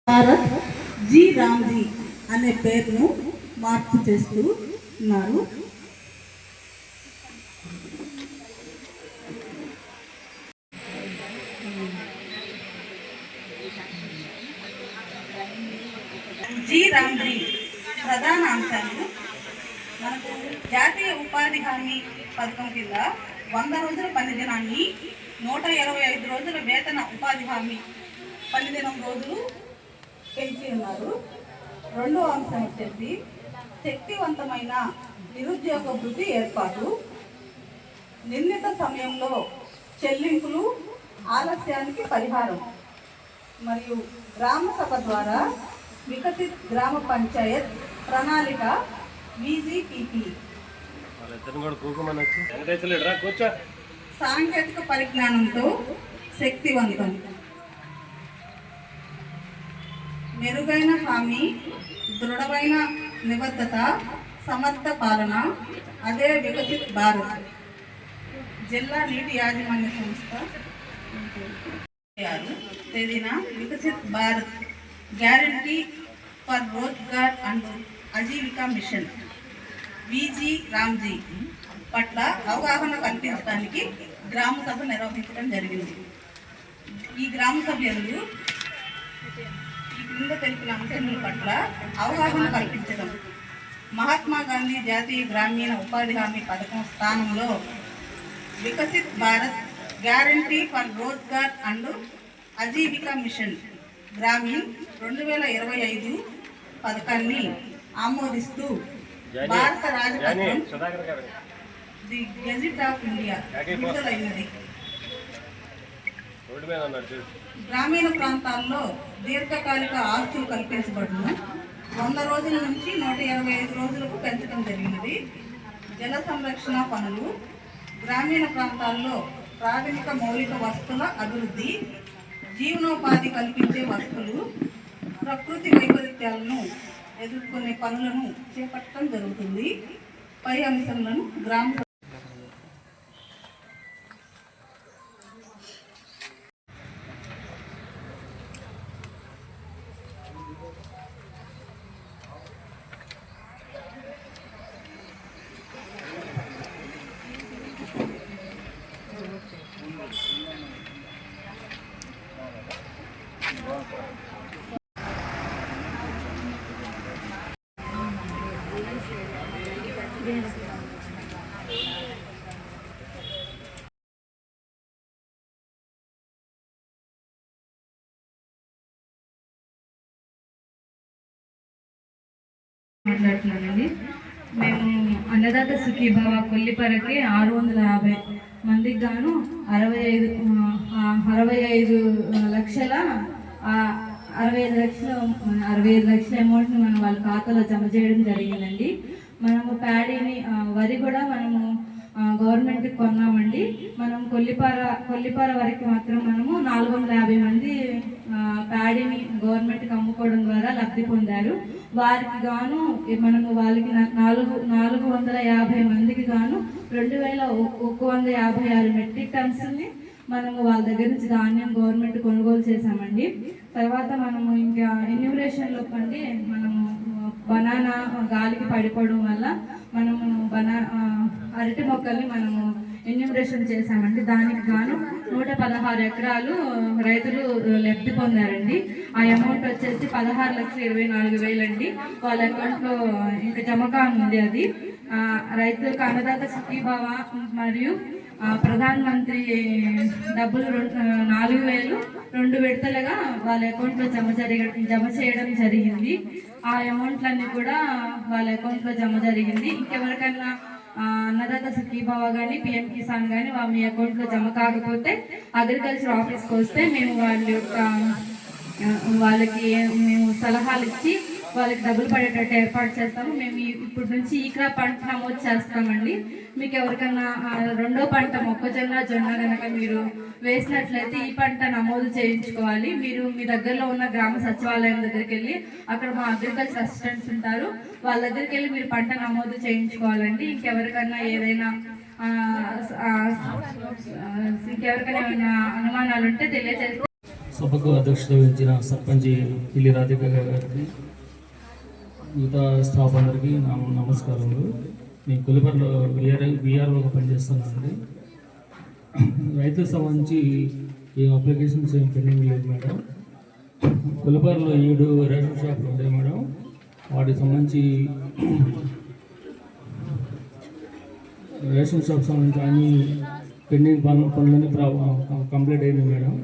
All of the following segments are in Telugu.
భారత్ జి రామ్జీ అనే పేరును మార్పు చేస్తూ ఉన్నారు. జి రామ్జీ ప్రధాన అంశాలు మనకు జాతీయ ఉపాధి హామీ పథకం కింద 100 రోజుల పని దినాన్ని 125 రోజుల వేతన ఉపాధి హామీ పని దినం రోజులు పెంచి ఉన్నారు. రెండో అంశం వచ్చేసి శక్తివంతమైన నిరుద్యోగ వృద్ధి ఏర్పాటు, నిర్ణీత సమయంలో చెల్లింపులు ఆలస్యానికి పరిహారం మరియు గ్రామ సభ ద్వారా వికసిత్ గ్రామ పంచాయత్ ప్రణాళిక VGPP. సాంకేతిక పరిజ్ఞానంతో శక్తివంతం, మెరుగైన హామీ, దృఢమైన నిబద్ధత, సమర్థ పాలన, అదే వికసిత్ భారత్. జిల్లా నీటి యాజమాన్య సంస్థ తేదీన Viksit Bharat guarantee for Rozgar and Ajeevika mission VG Ramji పట్ల అవగాహన కల్పించడానికి గ్రామ సభ నిర్వహించడం జరిగింది. ఈ గ్రామ సభ్యులు ఈ క్రింద తెలిపిన అంశముల పట్ల అవగాహన కల్పించడం, మహాత్మా గాంధీ జాతీయ గ్రామీణ ఉపాధి హామీ పథకం స్థానంలో Viksit Bharat guarantee for Rozgar and Ajeevika mission Gramin 2025 పథకాన్ని ఆమోదిస్తూ భారత రాజపత్రం ది గెజిట్ ఆఫ్ ఇండియా విడుదలైనది. గ్రామీణ ప్రాంతాల్లో దీర్ఘకాలిక ఆస్తులు కల్పించబడును 100 రోజుల నుంచి 125 రోజులకు పెంచడం జరిగినది. జల సంరక్షణ పనులు, గ్రామీణ ప్రాంతాల్లో ప్రాథమిక మౌలిక వస్తువుల అభివృద్ధి, జీవనోపాధి కల్పించే వస్తువులు, ప్రకృతి వైపరీత్యాలను ఎదుర్కొనే పనులను చేపట్టడం జరుగుతుంది. పై అంశాలను గ్రామ మాట్లాడుతున్నానండి. మేము అన్నదాత సుఖీభావ కొల్లిపరకి 650 మందికి గాను 65 లక్షల 65 లక్షల అమౌంట్ని మనం వాళ్ళ ఖాతాలో జమ చేయడం జరిగిందండి. మనము ప్యాడీని వరి కూడా మనము గవర్నమెంట్కి కొన్నామండి. మనం కొల్లిపార వరకు మాత్రం మనము 450 మంది ప్యాడీని గవర్నమెంట్కి అమ్ముకోవడం ద్వారా లబ్ధి పొందారు. వారికి గాను మనము వాళ్ళకి 450 మందికి గాను 2156 మెట్రిక్ టన్స్ని మనము వాళ్ళ దగ్గర నుంచి ధాన్యం గవర్నమెంట్ కొనుగోలు చేశామండి. తర్వాత మనము ఇంకా ఎన్యూమరేషన్లో కంటే మనము బనానా గాలికి పడిపోవడం వల్ల మనము అరటి మొక్కల్ని మనము ఎన్యూమరేషన్ చేశామండి. దానికి గాను 116 ఎకరాలు రైతులు లబ్ధి పొందారండి. ఆ అమౌంట్ వచ్చేసి 16,24,000 అండి. వాళ్ళ అకౌంట్లో ఇంకా జమకా ఉంది. అది రైతులకు అన్నదాత సుఖీభావ మరియు ప్రధాన మంత్రి డబ్బులు 4,000 2 విడతలుగా వాళ్ళ అకౌంట్లో జమ చేయడం జరిగింది. ఆ అమౌంట్లన్నీ కూడా వాళ్ళ అకౌంట్లో జమ జరిగింది. ఇంకెవరికైనా అన్నదాత సుఖీభావ కానీ PM కిసాన్ కానీ మీ అకౌంట్లో జమ కాకపోతే అగ్రికల్చర్ ఆఫీస్కి వస్తే మేము వాళ్ళకి సలహాలు ఇచ్చి వాళ్ళకి డబ్బులు పడేటట్టు ఏర్పాటు చేస్తాము. మేము ఇప్పటి నుంచి ఈ క్రాప్ పంట నమోదు చేస్తామండి. మీకు ఎవరికన్నా రెండో పంట మొక్కజొన్న జొన్న కనుక మీరు వేసినట్లయితే ఈ పంట నమోదు చేయించుకోవాలి. మీరు మీ దగ్గరలో ఉన్న గ్రామ సచివాలయం దగ్గరికి వెళ్ళి అక్కడ మా అగ్రికల్చర్ అసిస్టెంట్స్ ఉంటారు, వాళ్ళ దగ్గరికి వెళ్ళి మీరు పంట నమోదు చేయించుకోవాలండి. ఇంకెవరికన్నా ఏదైనా ఇంకెవరికైనా ఏమైనా అనుమానాలు ఉంటే తెలియజేస్తే సభకు అధ్యక్షత వహించిన సర్పంచ్ పిల్లి రాధిక గారికి, మిగతా స్టాఫ్ అందరికీ నా నమస్కారములు. నేను కొలిపర్లో విఆర్ఓగా పనిచేస్తున్నానండి. రైతులకు సంబంధించి ఈ అప్లికేషన్స్ ఏం పెండింగ్ లేదు మేడం. కొలిపర్లో 7 రేషన్ షాపులు ఉంటాయి మేడం. వాటికి సంబంధించి రేషన్ షాప్ సంబంధించి అన్ని పెండింగ్ పనులన్నీ కంప్లీట్ అయినాయి మేడం.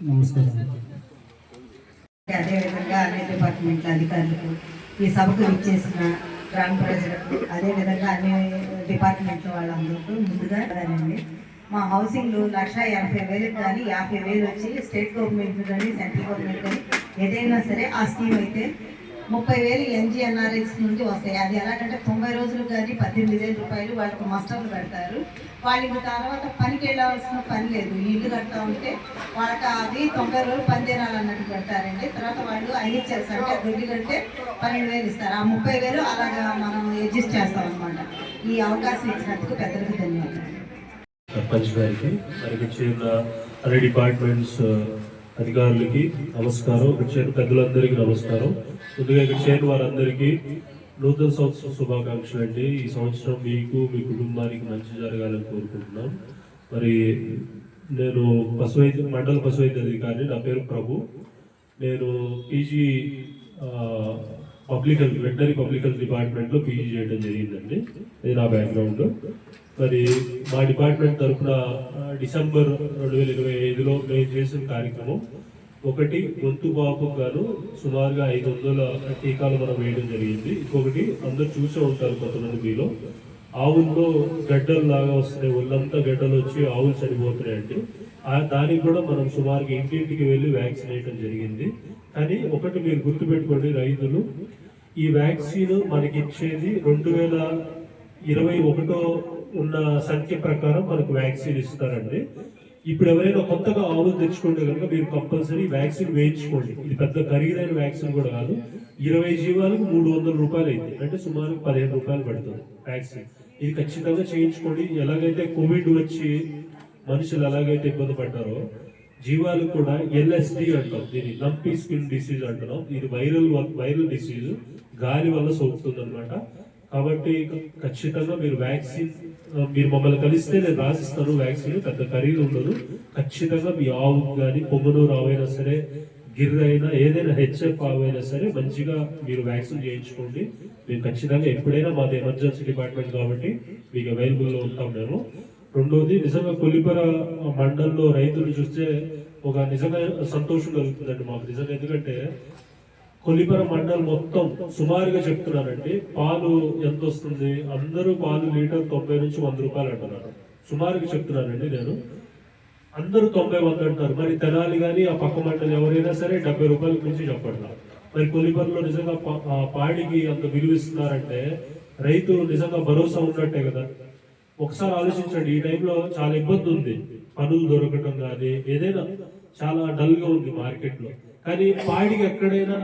నమస్కారం. అదేవిధంగా అన్ని డిపార్ట్మెంట్ల అధికారులకు, ఈ సభకు ఇచ్చేసిన గ్రామ ప్రజలకు, అదేవిధంగా అన్ని డిపార్ట్మెంట్ల వాళ్ళందరికీ ముందుగా అండి, మా హౌసింగ్ 1,80,000 కానీ 50,000 వచ్చి స్టేట్ గవర్నమెంట్ కానీ సెంట్రల్ గవర్నమెంట్ కానీ ఏదైనా సరే ఆ స్కీమ్ అయితే 30,000 NGNRS నుండి వస్తాయి. అది ఎలాగంటే 90 రోజులు కానీ 18,000 రూపాయలు వాళ్ళకి మస్టర్లు పెడతారు. వాళ్ళకి తర్వాత పనికి వెళ్ళాల్సిన పని లేదు. ఇల్లు కడతా ఉంటే వాళ్ళకి అది 90 రోజులు పని తినాలన్నట్టు పెడతారండి. తర్వాత వాళ్ళు IHS అంటే దొడ్డి కడితే 12,000 ఇస్తారు. ఆ 30,000 అలాగా మనం అడ్జస్ట్ చేస్తాం అనమాట. ఈ అవకాశం ఇచ్చినందుకు పెద్దలకు ధన్యవాదాలు. సర్పంచ్ గారికి, మనకి చేరిన అన్ని డిపార్ట్మెంట్స్ అధికారులకి నమస్కారం. ఇక్కడ చేరిన పెద్దలందరికీ నమస్కారం. ముందుగా ఇక్కడ చేరిన వారందరికీ నూతన సంవత్సరం శుభాకాంక్షలు అండి. ఈ సంవత్సరం మీకు, మీ కుటుంబానికి మంచి జరగాలని కోరుకుంటున్నాం. మరి నేను మండల పశు వైద్య అధికారి, నా పేరు ప్రభు. నేను పీజీ వెటనరీ పబ్లిక్ హెల్త్ డిపార్ట్మెంట్లో పీజీ చేయడం జరిగిందండి. ఇది నా బ్యాక్గ్రౌండ్. మరి మా డిపార్ట్మెంట్ తరఫున డిసెంబర్ 2025లో మేము చేసిన కార్యక్రమం ఒకటి, గొంతు బాపుకు గాను సుమారుగా 500 టీకాలు మనం వేయడం జరిగింది. ఇంకొకటి, అందరు చూసే ఉంటారు కొంతమంది మీలో, ఆవుల్లో గడ్డలు లాగా వస్తున్నాయి, ఒళ్ళంతా గడ్డలు వచ్చి ఆవులు చనిపోతున్నాయండి. దానికి కూడా మనం సుమారుగా ఇంటింటికి వెళ్ళి వ్యాక్సిన్ వేయడం జరిగింది. కానీ ఒకటి మీరు గుర్తుపెట్టుకోండి రైతులు, ఈ వ్యాక్సిన్ మనకి ఇచ్చేది 2021 ఉన్న సంఖ్య ప్రకారం మనకు వ్యాక్సిన్ ఇస్తారండి. ఇప్పుడు ఎవరైనా కొత్తగా ఆవులు తెచ్చుకుంటే కనుక మీరు కంపల్సరీ వ్యాక్సిన్ వేయించుకోండి. ఇది పెద్ద ఖరీదైన వ్యాక్సిన్ కూడా కాదు. 20 జీవాలకు 300 రూపాయలు అయింది, అంటే సుమారు 15 రూపాయలు పడుతుంది వ్యాక్సిన్. ఇది ఖచ్చితంగా చేయించుకోండి. ఎలాగైతే కోవిడ్ వచ్చి మనుషులు ఎలాగైతే ఇబ్బంది పడ్డారో, జీవాలు కూడా LSD అంటాం, దీన్ని లంపీ స్కిన్ డిసీజ్ అంటున్నాం. ఇది వైరల్ డిసీజ్, గాలి వల్ల సోకుతుంది అనమాట. కాబట్టి ఖచ్చితంగా మీరు వ్యాక్సిన్, మీరు మమ్మల్ని కలిస్తే నేను రాసిస్తాను వ్యాక్సిన్. పెద్ద ఖరీదు ఉండదు. ఖచ్చితంగా మీ ఆవు కానీ, పొంగనూరు ఆవైనా సరే, గిర్ర అయినా, ఏదైనా HF ఆవైనా సరే మంచిగా మీరు వ్యాక్సిన్ చేయించుకోండి. మేము ఖచ్చితంగా ఎప్పుడైనా మాది ఎమర్జెన్సీ డిపార్ట్మెంట్ కాబట్టి మీకు అవైలబుల్లో ఉంటాం మేము. రెండోది, నిజంగా కొలిపర మండలంలో రైతులు చూస్తే ఒక నిజంగా సంతోషం కలుగుతుందండి మాకు నిజంగా. ఎందుకంటే కొలిపర మండలం మొత్తం సుమారుగా చెప్తున్నానండి, పాలు ఎంత వస్తుంది, అందరూ పాలు లీటర్ 90 నుంచి 100 రూపాయలు అంటున్నారు. సుమారుగా చెప్తున్నానండి నేను. అందరూ 90-100 అంటారు. మరి తెనాలి కానీ ఆ పక్క మండలం ఎవరైనా సరే 70 రూపాయలకు మించి చెప్పట్లా. మరి కొలిపరలో నిజంగా పాడికి అంత విలువిస్తున్నారంటే రైతు నిజంగా భరోసా ఉన్నట్టే కదా. ఒకసారి ఆలోచించండి, ఈ టైంలో చాలా ఇబ్బంది ఉంది, పనులు దొరకటం కానీ ఏదైనా చాలా డల్ గా ఉంది మార్కెట్ లో. కానీ పాడికి ఎక్కడైనా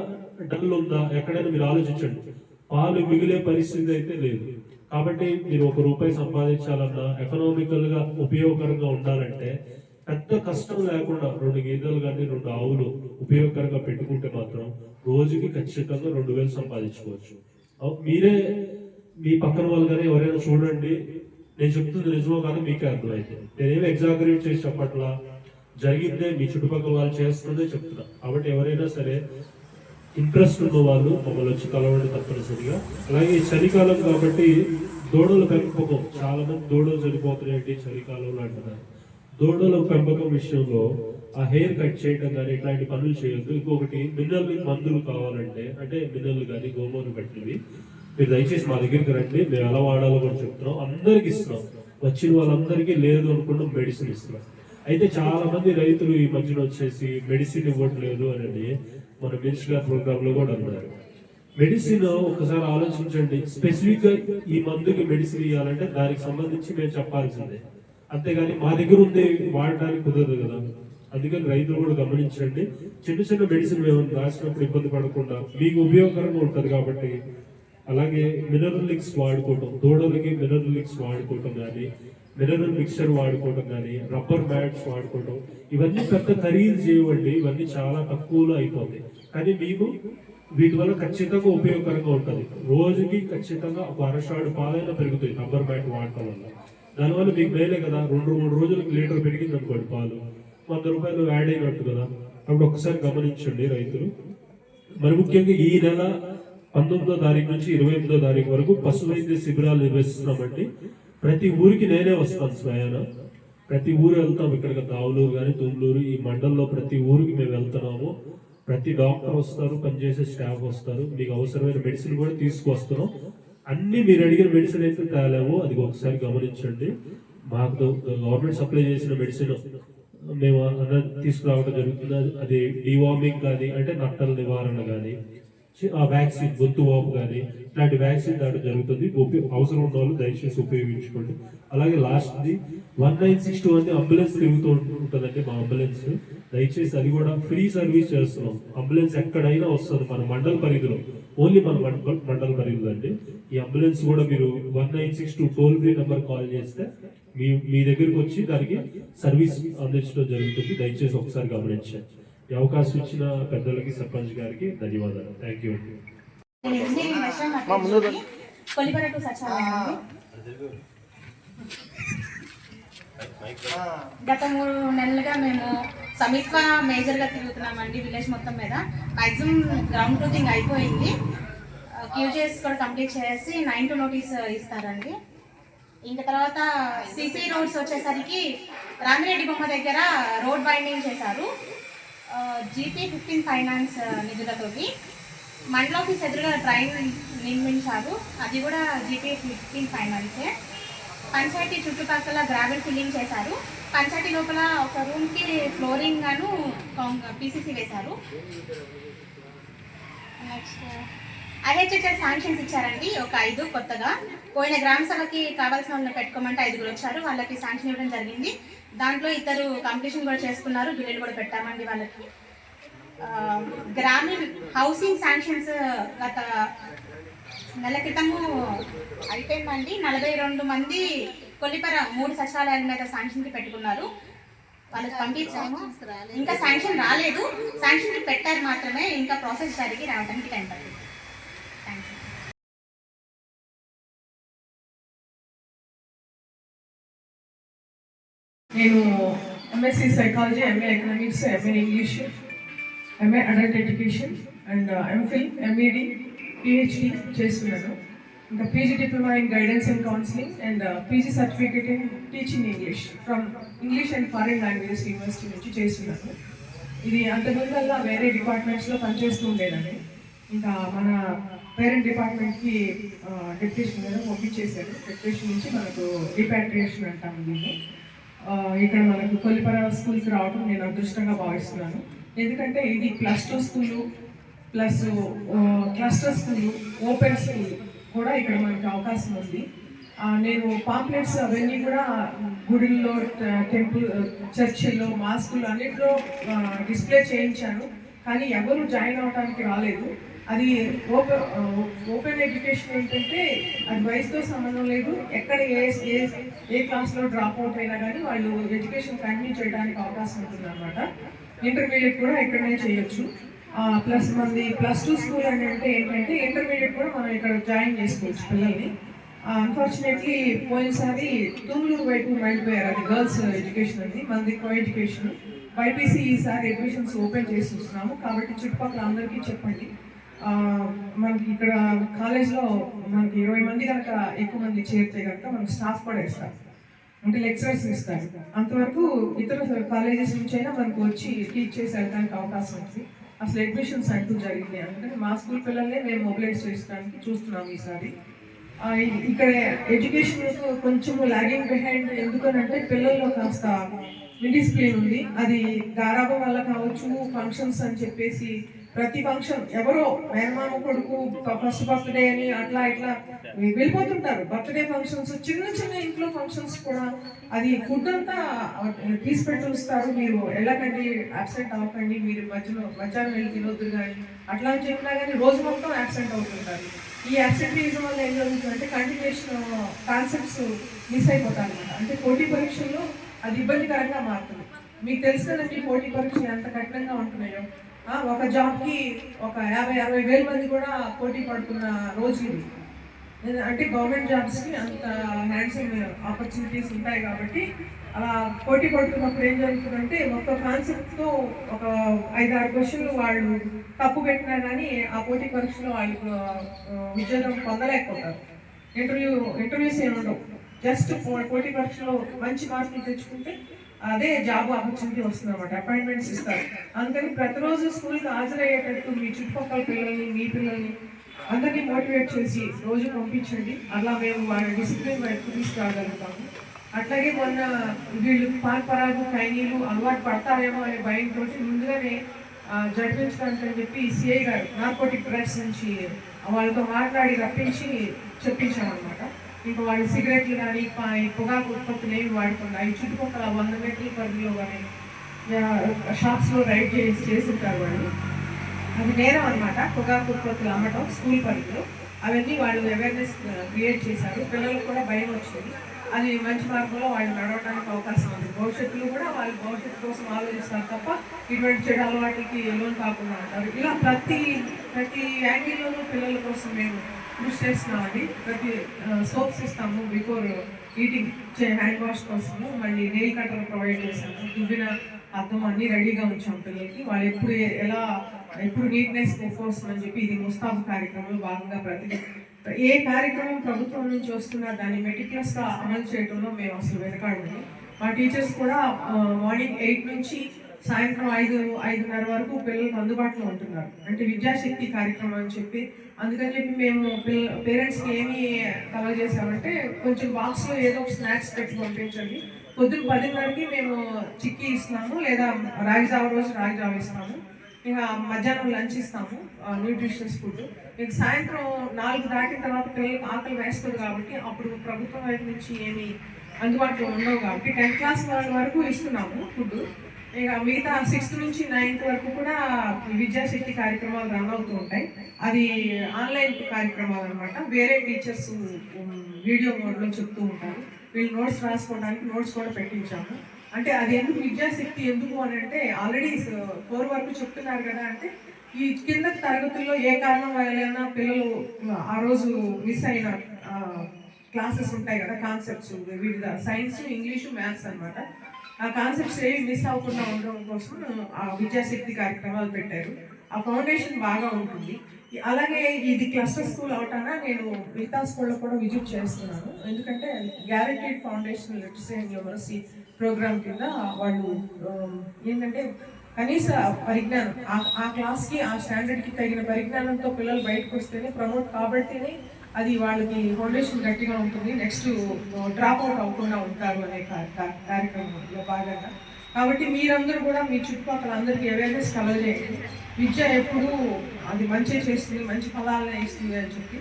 డల్ ఉందా? ఎక్కడైనా మీరు ఆలోచించండి. పాలు మిగిలే పరిస్థితి అయితే లేదు. కాబట్టి మీరు 1 రూపాయి సంపాదించాలన్నా, ఎకనామికల్ గా ఉపయోగకరంగా ఉండాలంటే పెద్ద కష్టం లేకుండా 2 గేదెలు కానీ 2 ఆవులు ఉపయోగకరంగా పెట్టుకుంటే మాత్రం రోజుకి ఖచ్చితంగా 2,000 సంపాదించుకోవచ్చు. మీరే మీ పక్కన వాళ్ళు కానీ ఎవరైనా చూడండి, నేను చెప్తుంది నిజమో కానీ మీకే అర్థమైంది. నేనేమి ఎగ్జాగరేట్ చేసి చెప్పట్లా, జరిగిందే మీ చుట్టుపక్కల వాళ్ళు చేస్తుందే చెప్తున్నా. కాబట్టి ఎవరైనా సరే ఇంట్రెస్ట్ ఉన్న వాళ్ళు మమ్మల్ని వచ్చి కలవండి తప్పనిసరిగా. అలాగే చలికాలం కాబట్టి దూడల పెంపకం, చాలా మంది దూడలు చనిపోతున్నాయండి చలికాలంలో అంటున్నారు. దూడల పెంపకం విషయంలో ఆ హెయిర్ కట్ చేయడం కానీ ఇట్లాంటి పనులు చేయొద్దు. ఇంకొకటి, మినరల్ మందులు కావాలంటే, అంటే మినరల్ కానీ గోమూత్రం పెట్టినవి మీరు దయచేసి మా దగ్గరికి రండి. మేము ఎలా వాడాలో కూడా చెప్తున్నాం, అందరికి ఇస్తున్నాం. వచ్చిన వాళ్ళందరికీ లేదు అనుకుంటాం మెడిసిన్ ఇస్తున్నాం. అయితే చాలా మంది రైతులు ఈ మధ్యన వచ్చేసి మెడిసిన్ ఇవ్వట్లేదు అనేది మన మినిస్టర్ గారి ప్రోగ్రామ్ లో కూడా అన్నారు. మెడిసిన్ ఒకసారి ఆలోచించండి, స్పెసిఫిక్ గా ఈ మందుకి మెడిసిన్ ఇవ్వాలంటే దానికి సంబంధించి మేము చెప్పాల్సిందే, అంతేగాని మా దగ్గర ఉంది వాడటానికి కుదరదు కదా. అందుకని రైతులు కూడా గమనించండి, చిన్న చిన్న మెడిసిన్ మేము రాసినప్పుడు ఇబ్బంది పడకుండా మీకు ఉపయోగకరంగా ఉంటుంది కాబట్టి అలాగే మినరల్ లిక్స్ వాడుకోవటం, దూడలకి మినరల్ లిక్స్ వాడుకోవటం కానీ, మినరల్ మిక్చర్ వాడుకోవటం కానీ, రబ్బర్ మ్యాట్స్ వాడుకోవటం, ఇవన్నీ పెద్ద ఖరీదు చేయవండి, ఇవన్నీ చాలా తక్కువలో అయిపోతాయి. కానీ మీకు వీటి వల్ల ఖచ్చితంగా ఉపయోగకరంగా ఉంటుంది. రోజుకి ఖచ్చితంగా ఒక అరషాడు పాలైనా పెరుగుతాయి రబ్బర్ మ్యాట్ వాడటం వల్ల. దానివల్ల మీకు మేలే కదా, 2-3 రోజులకు లీటర్ పెరిగింది అనుకోండి పాలు, 100 రూపాయలు యాడ్ అయినట్టు కదా. అప్పుడు ఒకసారి గమనించండి రైతులు. మరి ముఖ్యంగా ఈ నెల 19వ తారీఖు నుంచి 28వ తారీఖు వరకు పశు వైద్య శిబిరాలు నిర్వహిస్తున్నామండి. ప్రతి ఊరికి నేనే వస్తాను స్వయాన, ప్రతి ఊరు వెళ్తాం. ఇక్కడ దావులూరు కానీ తుమ్లూరు ఈ మండలంలో ప్రతి ఊరికి మేము వెళ్తున్నాము. ప్రతి డాక్టర్ వస్తారు, పనిచేసే స్టాఫ్ వస్తారు, మీకు అవసరమైన మెడిసిన్ కూడా తీసుకువస్తున్నాం. అన్ని మీరు అడిగిన మెడిసిన్ అయితే తేలేమో అది ఒకసారి గమనించండి. మాకు గవర్నమెంట్ సప్లై చేసిన మెడిసిన్ మేము తీసుకురావడం జరుగుతుంది. అది డివార్మింగ్ కానీ, అంటే నట్టల నివారణ కానీ, ఆ వ్యాక్సిన్ గొంతు వాపు కానీ, ఇలాంటి వ్యాక్సిన్ దాటి జరుగుతుంది. అవసరం ఉన్న వాళ్ళు దయచేసి ఉపయోగించుకోండి. అలాగే లాస్ట్ది 1962 అని అంబులెన్స్ తిరుగుతూ ఉంటుందండి మా అంబులెన్స్. దయచేసి అది కూడా ఫ్రీ సర్వీస్ చేస్తున్నాం. అంబులెన్స్ ఎక్కడైనా వస్తుంది మన మండల పరిధిలో, ఓన్లీ మన మండల పరిధిలో అండి. ఈ అంబులెన్స్ కూడా మీరు 1962 టోల్ ఫ్రీ నెంబర్ కాల్ చేస్తే మీ దగ్గరికి వచ్చి దానికి సర్వీస్ అందించడం జరుగుతుంది. దయచేసి ఒకసారి గమనించండి. ఈ అవకాశం ఇచ్చిన పెద్దలకి, సర్పంచ్ గారికి ధన్యవాదాలు. Thank you. కొలిపరటు సచివాలయం గత 3 నెలలుగా మేము సమిత్వ మేజర్గా తిరుగుతున్నామండి విలేజ్ మొత్తం మీద. మ్యాక్సిమం గ్రౌండ్ ట్రూతింగ్ అయిపోయింది. క్యూజీఎస్ కూడా కంప్లీట్ చేసి 9 to నోటీస్ ఇస్తారండి. ఇంకా తర్వాత సిసి రోడ్స్ వచ్చేసరికి రామిరెడ్డి బొమ్మ దగ్గర రోడ్ బైండింగ్ చేశారు జీపీ 15 ఫైనాన్స్ నిధులతోటి. మండల ఆఫీస్ ఎదురుగా ట్రైన్ నిర్మించారు, అది కూడా జీపీ 15 ఫైనాన్సే. పంచాయతీ చుట్టుపక్కల గ్రావెల్ ఫిల్లింగ్ చేశారు. పంచాయతీ లోపల ఒక రూమ్కి ఫ్లోరింగ్ గాను పీసీసీ వేశారు. నెక్స్ట్ ఐహెచ్హెచ్ఎల్ శాంక్షన్స్ ఇచ్చారండి ఒక 5 కొత్తగా. పోయిన గ్రామ సభకి కావాల్సిన వాళ్ళని పెట్టుకోమంటే 5 వచ్చారు, వాళ్ళకి శాంక్షన్ ఇవ్వడం జరిగింది. దాంట్లో 2 కంప్లీషన్ కూడా చేసుకున్నారు, బిల్లులు కూడా పెట్టామండి వాళ్ళకి. గ్రామీణ హౌసింగ్ శాంక్షన్స్ గత నెల క్రితము అయిపోయిందండి. 42 మంది కొల్లిపర 3 సచివాలయాల మీద శాంక్షన్కి పెట్టుకున్నారు, వాళ్ళకి పంపించాము. ఇంకా శాంక్షన్ రాలేదు, శాంక్షన్కి పెట్టారు మాత్రమే, ఇంకా ప్రాసెస్ జరిగి రావడానికి టైం పడుతుంది. థ్యాంక్స్. నేను MSc psychology, MA economics, MA English, MA adult education and MPhil, MEd, PhD చేస్తున్నాను. ఇంకా PG diploma in guidance and counselling and PG certificate in teaching English from English and foreign languages university నుంచి చేస్తున్నాను. ఇది అంతకుముందల్లా వేరే డిపార్ట్మెంట్స్లో పనిచేస్తూ ఉండేదండి. ఇంకా మన పేరెంట్ డిపార్ట్మెంట్కి డెప్యుటేషన్ మీద పంపించేశారు. డెప్యుటేషన్ నుంచి మనకు రిపాట్రియేషన్ అంటాము దీన్ని. ఇక్కడ మనకు కొల్లిపర స్కూల్కి రావడం నేను అదృష్టంగా భావిస్తున్నాను. ఎందుకంటే ఇది +2 school plus cluster school, open school కూడా ఇక్కడ మనకు అవకాశం ఉంది. నేను పాంప్లెట్స్ అవన్నీ కూడా గుడిల్లో, టెంపుల్, చర్చిల్లో, మాస్కుల్లో అన్నింటిలో డిస్ప్లే చేయించాను. కానీ ఎవరు జాయిన్ అవ్వడానికి రాలేదు. అది ఓపెన్ ఎడ్యుకేషన్ ఏంటంటే అది వయసుతో సంబంధం లేదు. ఎక్కడ ఏ క్లాస్లో డ్రాప్ అవుట్ అయినా కానీ వాళ్ళు ఎడ్యుకేషన్ కంటిన్యూ చేయడానికి అవకాశం ఉంటుంది అన్నమాట. ఇంటర్మీడియట్ కూడా ఇక్కడనే చేయొచ్చు. ప్లస్ మనది +2 స్కూల్ అని అంటే ఏంటంటే ఇంటర్మీడియట్ కూడా మనం ఇక్కడ జాయిన్ చేసుకోవచ్చు పిల్లల్ని. అన్ఫార్చునేట్లీ పోయినసారి తుమ్లూరు వైపు వెళ్ళిపోయారు, అది గర్ల్స్ ఎడ్యుకేషన్ అండి, మనది కో ఎడ్యుకేషన్. బైపీసీ ఈసారి అడ్మిషన్స్ ఓపెన్ చేసి చూస్తున్నాము. కాబట్టి చుట్టుపక్కల అందరికీ చెప్పండి. మనకి ఇక్కడ కాలేజ్లో మనకి 20 మంది కనుక ఎక్కువ మంది చేరితే కనుక మనకి స్టాఫ్ కూడా ఇస్తారు, అంటే లెక్చరర్స్ ఇస్తారు. అంతవరకు ఇతర కాలేజెస్ నుంచి అయినా మనకు వచ్చి టీచ్ చేసి వెళ్ళడానికి అవకాశం ఉంటుంది. అసలు అడ్మిషన్స్ అంటూ జరిగింది, అందుకని మా స్కూల్ పిల్లల్నే మేము మొబిలైజ్ చేయడానికి చూస్తున్నాం ఈసారి. ఇక్కడ ఎడ్యుకేషన్ కొంచెం లాగింగ్ బిహైండ్, ఎందుకనంటే పిల్లల్లో కాస్త ఇండిసిప్లిన్ ఉంది. అది గారాబం వల్ల కావచ్చు, ఫంక్షన్స్ అని చెప్పేసి ప్రతి ఫంక్షన్ ఎవరో మేనమామ కొడుకు ఫస్ట్ బర్త్డే అని అట్లా ఇట్లా వెళ్ళిపోతుంటారు. బర్త్డే ఫంక్షన్స్, చిన్న చిన్న ఇంట్లో ఫంక్షన్స్ కూడా అది ఫుడ్ అంతా తీసి పెట్టి ఉంచుతారు. మీరు వెళ్ళకండి, అబ్సెంట్ అవ్వకండి, మీరు మధ్యాహ్నం వెళ్ళి తినొద్దు కానీ అట్లా అని చెప్పినా కానీ రోజు మొత్తం అబ్సెంట్ అవుతుంటారు. ఈ అబ్సెంటీజం వల్ల ఏం జరుగుతుందంటే కంటిన్యూషన్ కాన్సెప్ట్స్ మిస్ అయిపోతారు అనమాట. అంటే పోటీ పరీక్షల్లో అది ఇబ్బందికరంగా మారుతుంది. మీకు తెలుసు కదండి పోటీ పరీక్షలు ఎంత కఠినంగా ఉంటున్నాయో. ఒక జాబ్కి ఒక 50-60 వేల మంది కూడా పోటీ పడుతున్న రోజు ఇది. అంటే గవర్నమెంట్ జాబ్స్కి అంత హ్యాండ్సమ్ ఆపర్చునిటీస్ ఉంటాయి కాబట్టి అలా పోటీ పడుతున్నప్పుడు ఏం జరుగుతుందంటే మొత్తం కాన్సెప్ట్తో ఒక 5-6 క్వశ్చన్లు వాళ్ళు తప్పు పెట్టినా కానీ ఆ పోటీ పరీక్షలో వాళ్ళు ఉద్యోగం పొందలేకపోతారు. ఇంటర్వ్యూస్ ఏమి ఉండవు. జస్ట్ పోటీ పరీక్షలో మంచి మార్కులు తెచ్చుకుంటే అదే జాబ్ ఆపర్చునిటీ వస్తుంది అనమాట. అపాయింట్మెంట్స్ ఇస్తారు. అందుకని ప్రతిరోజు స్కూల్కి హాజరయ్యేటట్టు మీ చుట్టుపక్కల పిల్లల్ని, మీ పిల్లల్ని అందరినీ మోటివేట్ చేసి రోజు పంపించండి. అలా మేము వాళ్ళ డిసిప్లిన్ వైపు తీసుకురాగలుగుతాము. అట్లాగే మొన్న వీళ్ళు పాన్పరాగు ఖైనీలు అలవాటు పడతారేమో అనే భయంతో ముందుగానే జరిపించడానికి అని చెప్పి సిఐ గారు నార్కోటిక్ డ్రగ్స్ నుంచి వాళ్ళతో మాట్లాడి రప్పించి చెప్పించామన్నమాట. ఇంకా వాళ్ళు సిగరెట్లు కానీ పొగాకు ఉత్పత్తులు ఏమి వాడకుండా ఈ చుట్టుపక్కల 100 మీటర్ల పరిధిలో కానీ షాప్స్లో రైడ్ చేస్తుంటారు వాళ్ళు. అది నేరం అనమాట, పొగాకు ఉత్పత్తులు అమ్మటం స్కూల్ పరిధిలో. అవన్నీ వాళ్ళు అవేర్నెస్ క్రియేట్ చేశారు. పిల్లలకు కూడా భయం వచ్చింది. అది మంచి మార్గంలో వాళ్ళు నడవడానికి అవకాశం ఉంది. భవిష్యత్తులో కూడా వాళ్ళు భవిష్యత్తు కోసం ఆలోచిస్తారు తప్ప ఇటువంటి చెడు అలవాట్లకి లోన్ కాకుండా ఉంటారు. ఇలా ప్రతి యాంగిల్లోనూ పిల్లల కోసం మేము కృషి చేస్తున్నామండి. ప్రతి సోప్స్ ఇస్తాము బిఫోర్ ఈటింగ్, హ్యాండ్ వాష్ కోసము. మళ్ళీ నెయిల్ కటర్ ప్రొవైడ్ చేస్తాము. దువ్విన అర్థం అన్నీ రెడీగా ఉంచాము పిల్లలకి. వాళ్ళు ఎప్పుడు నీట్నెస్ కోసం అని చెప్పి ఇది ముస్తాబు కార్యక్రమంలో భాగంగా ఏ కార్యక్రమం ప్రభుత్వం నుంచి వస్తున్నా దాన్ని మెటిక్యులస్గా అమలు చేయడంలో మేము అసలు వెనకాడము. మా టీచర్స్ కూడా మార్నింగ్ 8 నుంచి సాయంత్రం 5-5:30 వరకు పిల్లలకు అందుబాటులో ఉంటున్నారు. అంటే విద్యాశక్తి కార్యక్రమం అని చెప్పి అందుకని చెప్పి మేము పేరెంట్స్కి ఏమి కలవ చేసామంటే కొంచెం బాక్స్లో ఏదో ఒక స్నాక్స్ పెట్టి పంపించండి. పొద్దున్న 10:30కి మేము చిక్కీ ఇస్తున్నాము, లేదా రాగిజావ రోజు రాగిజావ ఇస్తాము. ఇక మధ్యాహ్నం లంచ్ ఇస్తాము, న్యూట్రిషన్స్ ఫుడ్. ఇక సాయంత్రం 4 దాటిన తర్వాత పిల్లలకు ఆకలి వేస్తుంది కాబట్టి అప్పుడు ప్రభుత్వం వైపు నుంచి ఏమి అందుబాటులో ఉండవు కాబట్టి 10th క్లాస్ వాళ్ళ వరకు ఇస్తున్నాము ఫుడ్. ఇక మిగతా 6th నుంచి 9th వరకు కూడా విద్యాశక్తి కార్యక్రమాలు రన్ అవుతూ ఉంటాయి. అది ఆన్లైన్ కార్యక్రమాలు అనమాట. వేరే టీచర్స్ వీడియో మోడ్లో చెప్తూ ఉంటారు. వీళ్ళు నోట్స్ రాసుకోవడానికి నోట్స్ కూడా పెట్టించాము. అంటే అది ఎందుకు విద్యాశక్తి ఎందుకు అని అంటే ఆల్రెడీ 4 వరకు చెప్తున్నారు కదా. అంటే ఈ కింద తరగతుల్లో ఏ కారణం వల్ల పిల్లలు ఆ రోజు మిస్ అయిన క్లాసెస్ ఉంటాయి కదా, కాన్సెప్ట్స్ వివిధ సైన్స్, ఇంగ్లీషు, మ్యాథ్స్ అనమాట. ఆ కాన్సెప్ట్స్ ఏవి మిస్ అవ్వకుండా ఉండడం కోసం ఆ విద్యాశక్తి కార్యక్రమాలు పెట్టారు. ఆ ఫౌండేషన్ బాగా ఉంటుంది. అలాగే ఇది క్లస్టర్ స్కూల్ అవటాన నేను మిగతా స్కూల్లో కూడా విజిట్ చేస్తున్నాను. ఎందుకంటే guaranteed foundation literacy and numeracy programme కింద వాళ్ళు ఏంటంటే కనీస పరిజ్ఞానం ఆ క్లాస్కి, ఆ స్టాండర్డ్కి తగిన పరిజ్ఞానంతో పిల్లలు బయటకు వస్తేనే, ప్రమోట్ కాబడితేనే అది వాళ్ళకి ఫౌండేషన్ గట్టిగా ఉంటుంది. నెక్స్ట్ డ్రాప్ అవుట్ అవ్వకుండా ఉంటారు అనే కార్యక్రమంలో భాగంగా. కాబట్టి మీరందరూ కూడా మీ చుట్టుపక్కల అందరికీ అవేర్నెస్ కలగజేయండి. విద్య ఎప్పుడు అది మంచి చేస్తుంది, మంచి ఫలాలనే ఇస్తుంది అని చెప్పి.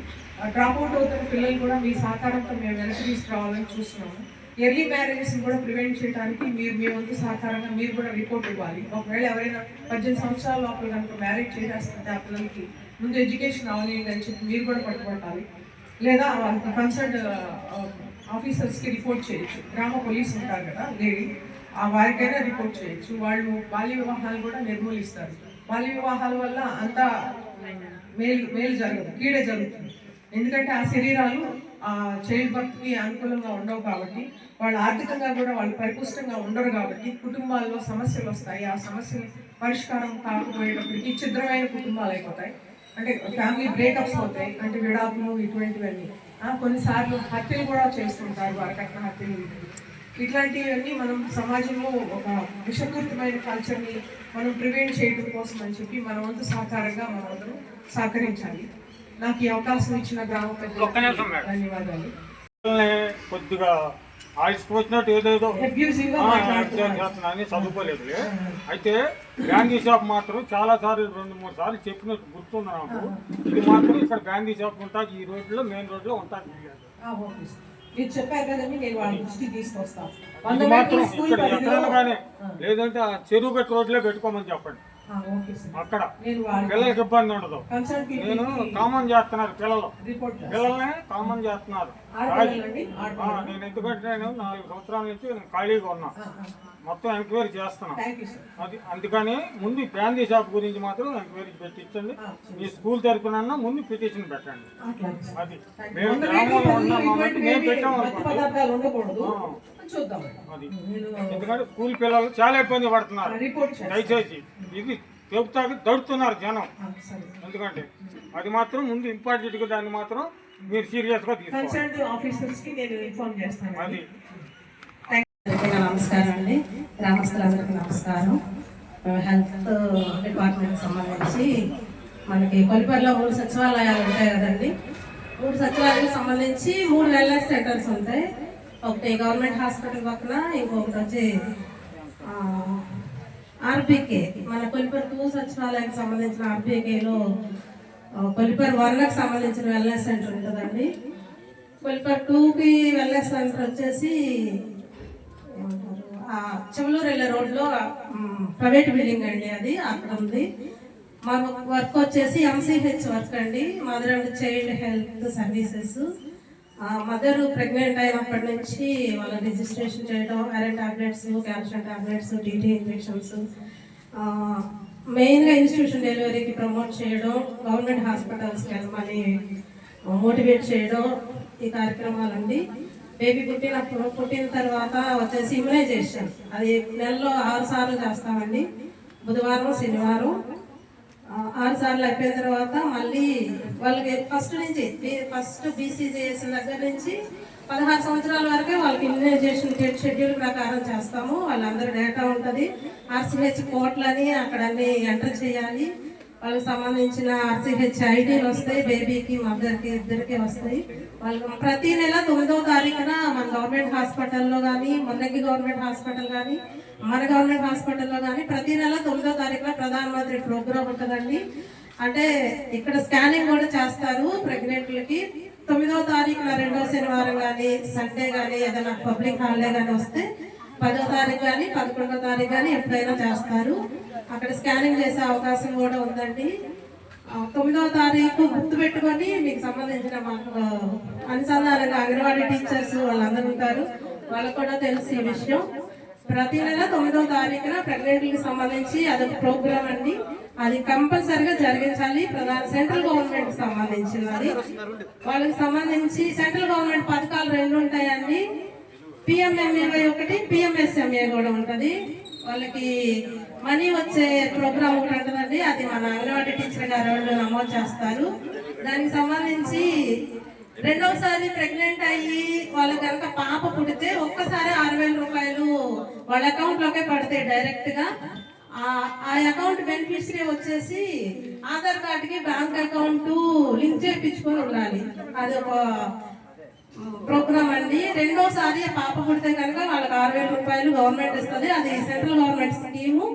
డ్రాప్ అవుట్ అవుతున్న పిల్లలు కూడా మీ సహకారంతో మేము వెనక్కి తీసుకురావాలని చూస్తున్నాము. ఎర్లీ మ్యారేజెస్ని కూడా ప్రివెంట్ చేయడానికి మీ వంతు సహకారంగా మీరు కూడా రిపోర్ట్ ఇవ్వాలి. ఒకవేళ ఎవరైనా 18 సంవత్సరాల లోపల కనుక మ్యారేజ్ చేసేస్తుంటే ఆ పిల్లలకి ముందు ఎడ్యుకేషన్ అవనియండి అని చెప్పి మీరు కూడా పట్టుబట్టాలి. లేదా కన్సర్న్ ఆఫీసర్స్కి రిపోర్ట్ చేయొచ్చు. గ్రామ పోలీస్ ఉంటారు కదా లేడీ, వారికైనా రిపోర్ట్ చేయొచ్చు. వాళ్ళు బాల్య వివాహాలు కూడా నిర్మూలిస్తారు. బాల్య వివాహాల వల్ల అంతా మేలు జరగదు, కీడే జరుగుతుంది. ఎందుకంటే ఆ శరీరాలు ఆ చైల్డ్ బర్త్కి అనుకూలంగా ఉండవు కాబట్టి, వాళ్ళు ఆర్థికంగా కూడా వాళ్ళు పరిపుష్టంగా ఉండరు కాబట్టి కుటుంబాల్లో సమస్యలు వస్తాయి. ఆ సమస్యలు పరిష్కారం కాకపోయేటప్పటికి ఛిద్రమైన కుటుంబాలు అయిపోతాయి. అంటే ఫ్యామిలీ బ్రేకప్స్ అవుతాయి. అంటే విడాకులు ఇటువంటివన్నీ. కొన్నిసార్లు హత్యలు కూడా చేస్తుంటారు, వరకట్న హత్యలు. ఇట్లాంటివన్నీ మనం సమాజంలో ఒక విషపూరితమైన కల్చర్ని మనం ప్రివెంట్ చేయడం కోసం అని చెప్పి మన వంతు సహకారంగా మనం అందరం సహకరించాలి. నాకు ఈ అవకాశం ఇచ్చిన గ్రామ పెద్దలకు ధన్యవాదాలు. కొద్దిగా ఆ ఇష్టం వచ్చినట్టు ఏదేదో Abusive గా మాట్లాడుతున్నారు. చేస్తున్నానని చదువుకోలేదు. అయితే గాంధీ షాప్ మాత్రం చాలా సార్లు 2-3 సార్లు చెప్పినట్టు గుర్తుంది నాకు. ఇది మాత్రం ఇక్కడ గాంధీ షాప్ ఉంటుంది, ఈ రోడ్లో మెయిన్ రోడ్లో ఉంటుంది. Okay sir. మీరు చెప్పారు కదండి, నేను వాళ్ళ దృష్టికి తీసుకొస్తాను. ఇది మాత్రం ఇక్కడ ఎక్కడైనా కానీ లేదంటే ఆ చెరువు పెట్టి రోడ్లో పెట్టుకోమని చెప్పండి. Okay sir. అక్కడ నేను వాళ్ళ పిల్లలకి ఇబ్బంది ఉండదు. కన్సర్న్ నేను కామన్ చేస్తున్నారు రిపోర్ట్ పిల్లల్ని కామన్ చేస్తున్నారు. ఆడపిల్లలండి నేను ఎందుకంటే నేను 4 సంవత్సరాల నుంచి నేను ఖాళీగా ఉన్నా, మొత్తం ఎంక్వైరీ చేస్తున్నా. Thank you sir. అది అందుకని ముందు గాంధీ షాప్ గురించి మాత్రం ఎంక్వైరీ పెట్టించండి. మీ స్కూల్ తరపున ముందు పిటిషన్ పెట్టండి. అది మేము గ్రామంలో ఉన్నాం కాబట్టి మేము పెట్టాము అనుకోండి. పదార్థాలు ఉండకూడదు, చూద్దాం. అది ఎందుకంటే స్కూల్ పిల్లలు చాలా ఇబ్బంది పడుతున్నారు. రిపోర్ట్ దయచేసి ఇది చెబుతాకి దడుతున్నారు జనం. సరే. ఎందుకంటే అది మాత్రం ముందు ఇంపార్టెంట్గా దాన్ని మాత్రం మీరు సీరియస్గా తీసుకోవాలి. కన్సర్న్ ఆఫీసర్స్ కి నేను ఇన్ఫార్మ్ చేస్తాను. అది నమస్కారం అండి, గ్రామస్తులందరికీ నమస్కారం. హెల్త్ డిపార్ట్మెంట్కి సంబంధించి మనకి కొలిపర్లో 3 సచివాలయాలు ఉంటాయి కదండి. 3 సచివాలయాలకు సంబంధించి 3 వెల్నెస్ సెంటర్స్ ఉంటాయి. ఒకటి గవర్నమెంట్ హాస్పిటల్ పక్కన, ఇంకొకటి వచ్చి ఆర్బీకే, మన కొలిపర్ 2 సచివాలయానికి సంబంధించిన ఆర్బీకేలో కొలిపర్ 1కి సంబంధించిన వెల్నెస్ సెంటర్ ఉంటుందండి. కొలిపర్ 2కి వెల్నెస్ సెంటర్ వచ్చేసి చెవలూరు వెళ్ళే రోడ్లో ప్రైవేట్ బిల్డింగ్ అండి, అది అక్కడ ఉంది. మా వర్క్ వచ్చేసి MCH వర్క్ అండి, mother and child health services. Mother pregnant అయినప్పటి నుంచి వాళ్ళ రిజిస్ట్రేషన్ చేయడం, iron tablets, calcium tablets, TT injections, మెయిన్గా ఇన్స్టిట్యూషన్ డెలివరీకి ప్రమోట్ చేయడం, గవర్నమెంట్ హాస్పిటల్స్కి వెళ్ళమని మోటివేట్ చేయడం, ఈ కార్యక్రమాలండి. బేబీ పుట్టిన తర్వాత వచ్చేసి ఇమ్యునైజేషన్, అది నెలలో 6 సార్లు చేస్తామండి. బుధవారం, శనివారం 6 సార్లు అయిపోయిన తర్వాత మళ్ళీ వాళ్ళకి ఫస్ట్ BCGS దగ్గర నుంచి 16 సంవత్సరాల వరకే వాళ్ళకి ఇమ్యునైజేషన్ షెడ్యూల్ ప్రకారం చేస్తాము. వాళ్ళందరూ డేటా ఉంటుంది. RCH కోట్లని అక్కడ అన్ని ఎంటర్ చేయాలి. వాళ్ళకి సంబంధించిన RCH ఐడీలు వస్తాయి, బేబీకి మదర్కి ఇద్దరికి వస్తాయి. వాళ్ళకి ప్రతి నెల 9వ తారీఖున మన గవర్నమెంట్ హాస్పిటల్లో కానీ, మొన్నకి గవర్నమెంట్ హాస్పిటల్ కానీ, మన గవర్నమెంట్ హాస్పిటల్లో కానీ ప్రతి నెల 9వ తారీఖున ప్రధానమంత్రి ప్రోగ్రామ్ ఉంటుందండి. అంటే ఇక్కడ స్కానింగ్ కూడా చేస్తారు ప్రెగ్నెంట్లకి. 9వ తారీఖున 2వ శనివారం కానీ, సండే కానీ, ఏదైనా పబ్లిక్ హాలిడే కానీ వస్తే 10వ తారీఖు కానీ, 11వ తారీఖు కానీ ఎప్పుడైనా చేస్తారు. అక్కడ స్కానింగ్ చేసే అవకాశం కూడా ఉందండి. 9వ తారీఖు గుర్తుపెట్టుకొని మీకు సంబంధించిన మాకు అనుసంధానంగా అంగన్వాడీ టీచర్స్ వాళ్ళందరూ ఉంటారు, వాళ్ళకు కూడా తెలుసు ఈ విషయం. ప్రతి నెల 9వ తారీఖున ప్రెగ్నెంట్కి సంబంధించి అదొక ప్రోగ్రామ్ అండి, అది కంపల్సరిగా జరిగించాలి. సెంట్రల్ గవర్నమెంట్ సంబంధించినది. వాళ్ళకి సంబంధించి సెంట్రల్ గవర్నమెంట్ పథకాలు 2 ఉంటాయండి, PMMAY ఒకటి, PMSMA కూడా ఉంటుంది. వాళ్ళకి మనీ వచ్చే ప్రోగ్రామ్ ఒకటి ఉంటుందండి, అది మన అంగన్వాడీ టీచర్ గారు నమోదు చేస్తారు. దానికి సంబంధించి 2వసారి ప్రెగ్నెంట్ అయ్యి వాళ్ళకి కనుక పాప పుడితే ఒక్కసారి 6,000 రూపాయలు వాళ్ళ అకౌంట్లోకే పడతాయి డైరెక్ట్గా. ఆ అకౌంట్ బెనిఫిషరీ వచ్చేసి ఆధార్ కార్డుకి బ్యాంక్ అకౌంట్ లింక్ చేయించుకొని ఉండాలి. అది ఒక ప్రోగ్రామ్ అండి. 2వసారి పాప పుడితే కనుక వాళ్ళకి 6,000 రూపాయలు గవర్నమెంట్ ఇస్తుంది. అది సెంట్రల్ గవర్నమెంట్ స్కీము.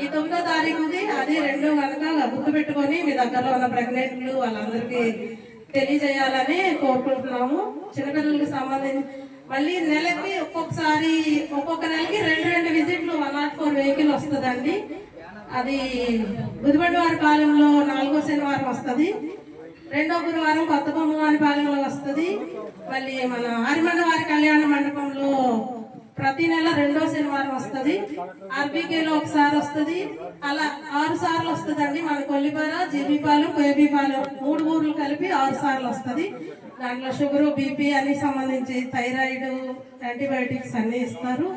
ఈ 9వ తారీఖుది అది 2 కనుక గుర్తుపెట్టుకొని మీ దగ్గరలో ఉన్న ప్రెగ్నెంట్లు వాళ్ళందరికీ తెలియజేయాలని కోరుకుంటున్నాము. చిన్నపిల్లలకి సంబంధించి మళ్ళీ నెలకి ఒక్కొక్క నెలకి 2 విజిట్లు 104 వెహికల్ వస్తుందండి. అది బుధవారి పాలెంలో 4వ శనివారం వస్తుంది, 2వ గురువారం కొత్త బొమ్మవారి పాలెంలో వస్తుంది. మళ్ళీ మన ఆరిమండవారి కళ్యాణ మండపంలో ప్రతి నెల 2వ శనివారం వస్తుంది. ఆర్బీకేలో ఒకసారి వస్తుంది. అలా 6 సార్లు వస్తుందండి. మన కొల్లిపాల, జీబీపాలెం, కోయబీపాలెం 3 ఊర్లు కలిపి 6 సార్లు వస్తుంది. దాంట్లో షుగరు, BP అన్ని సంబంధించి థైరాయిడ్, యాంటీబయాటిక్స్ అన్నీ ఇస్తారు.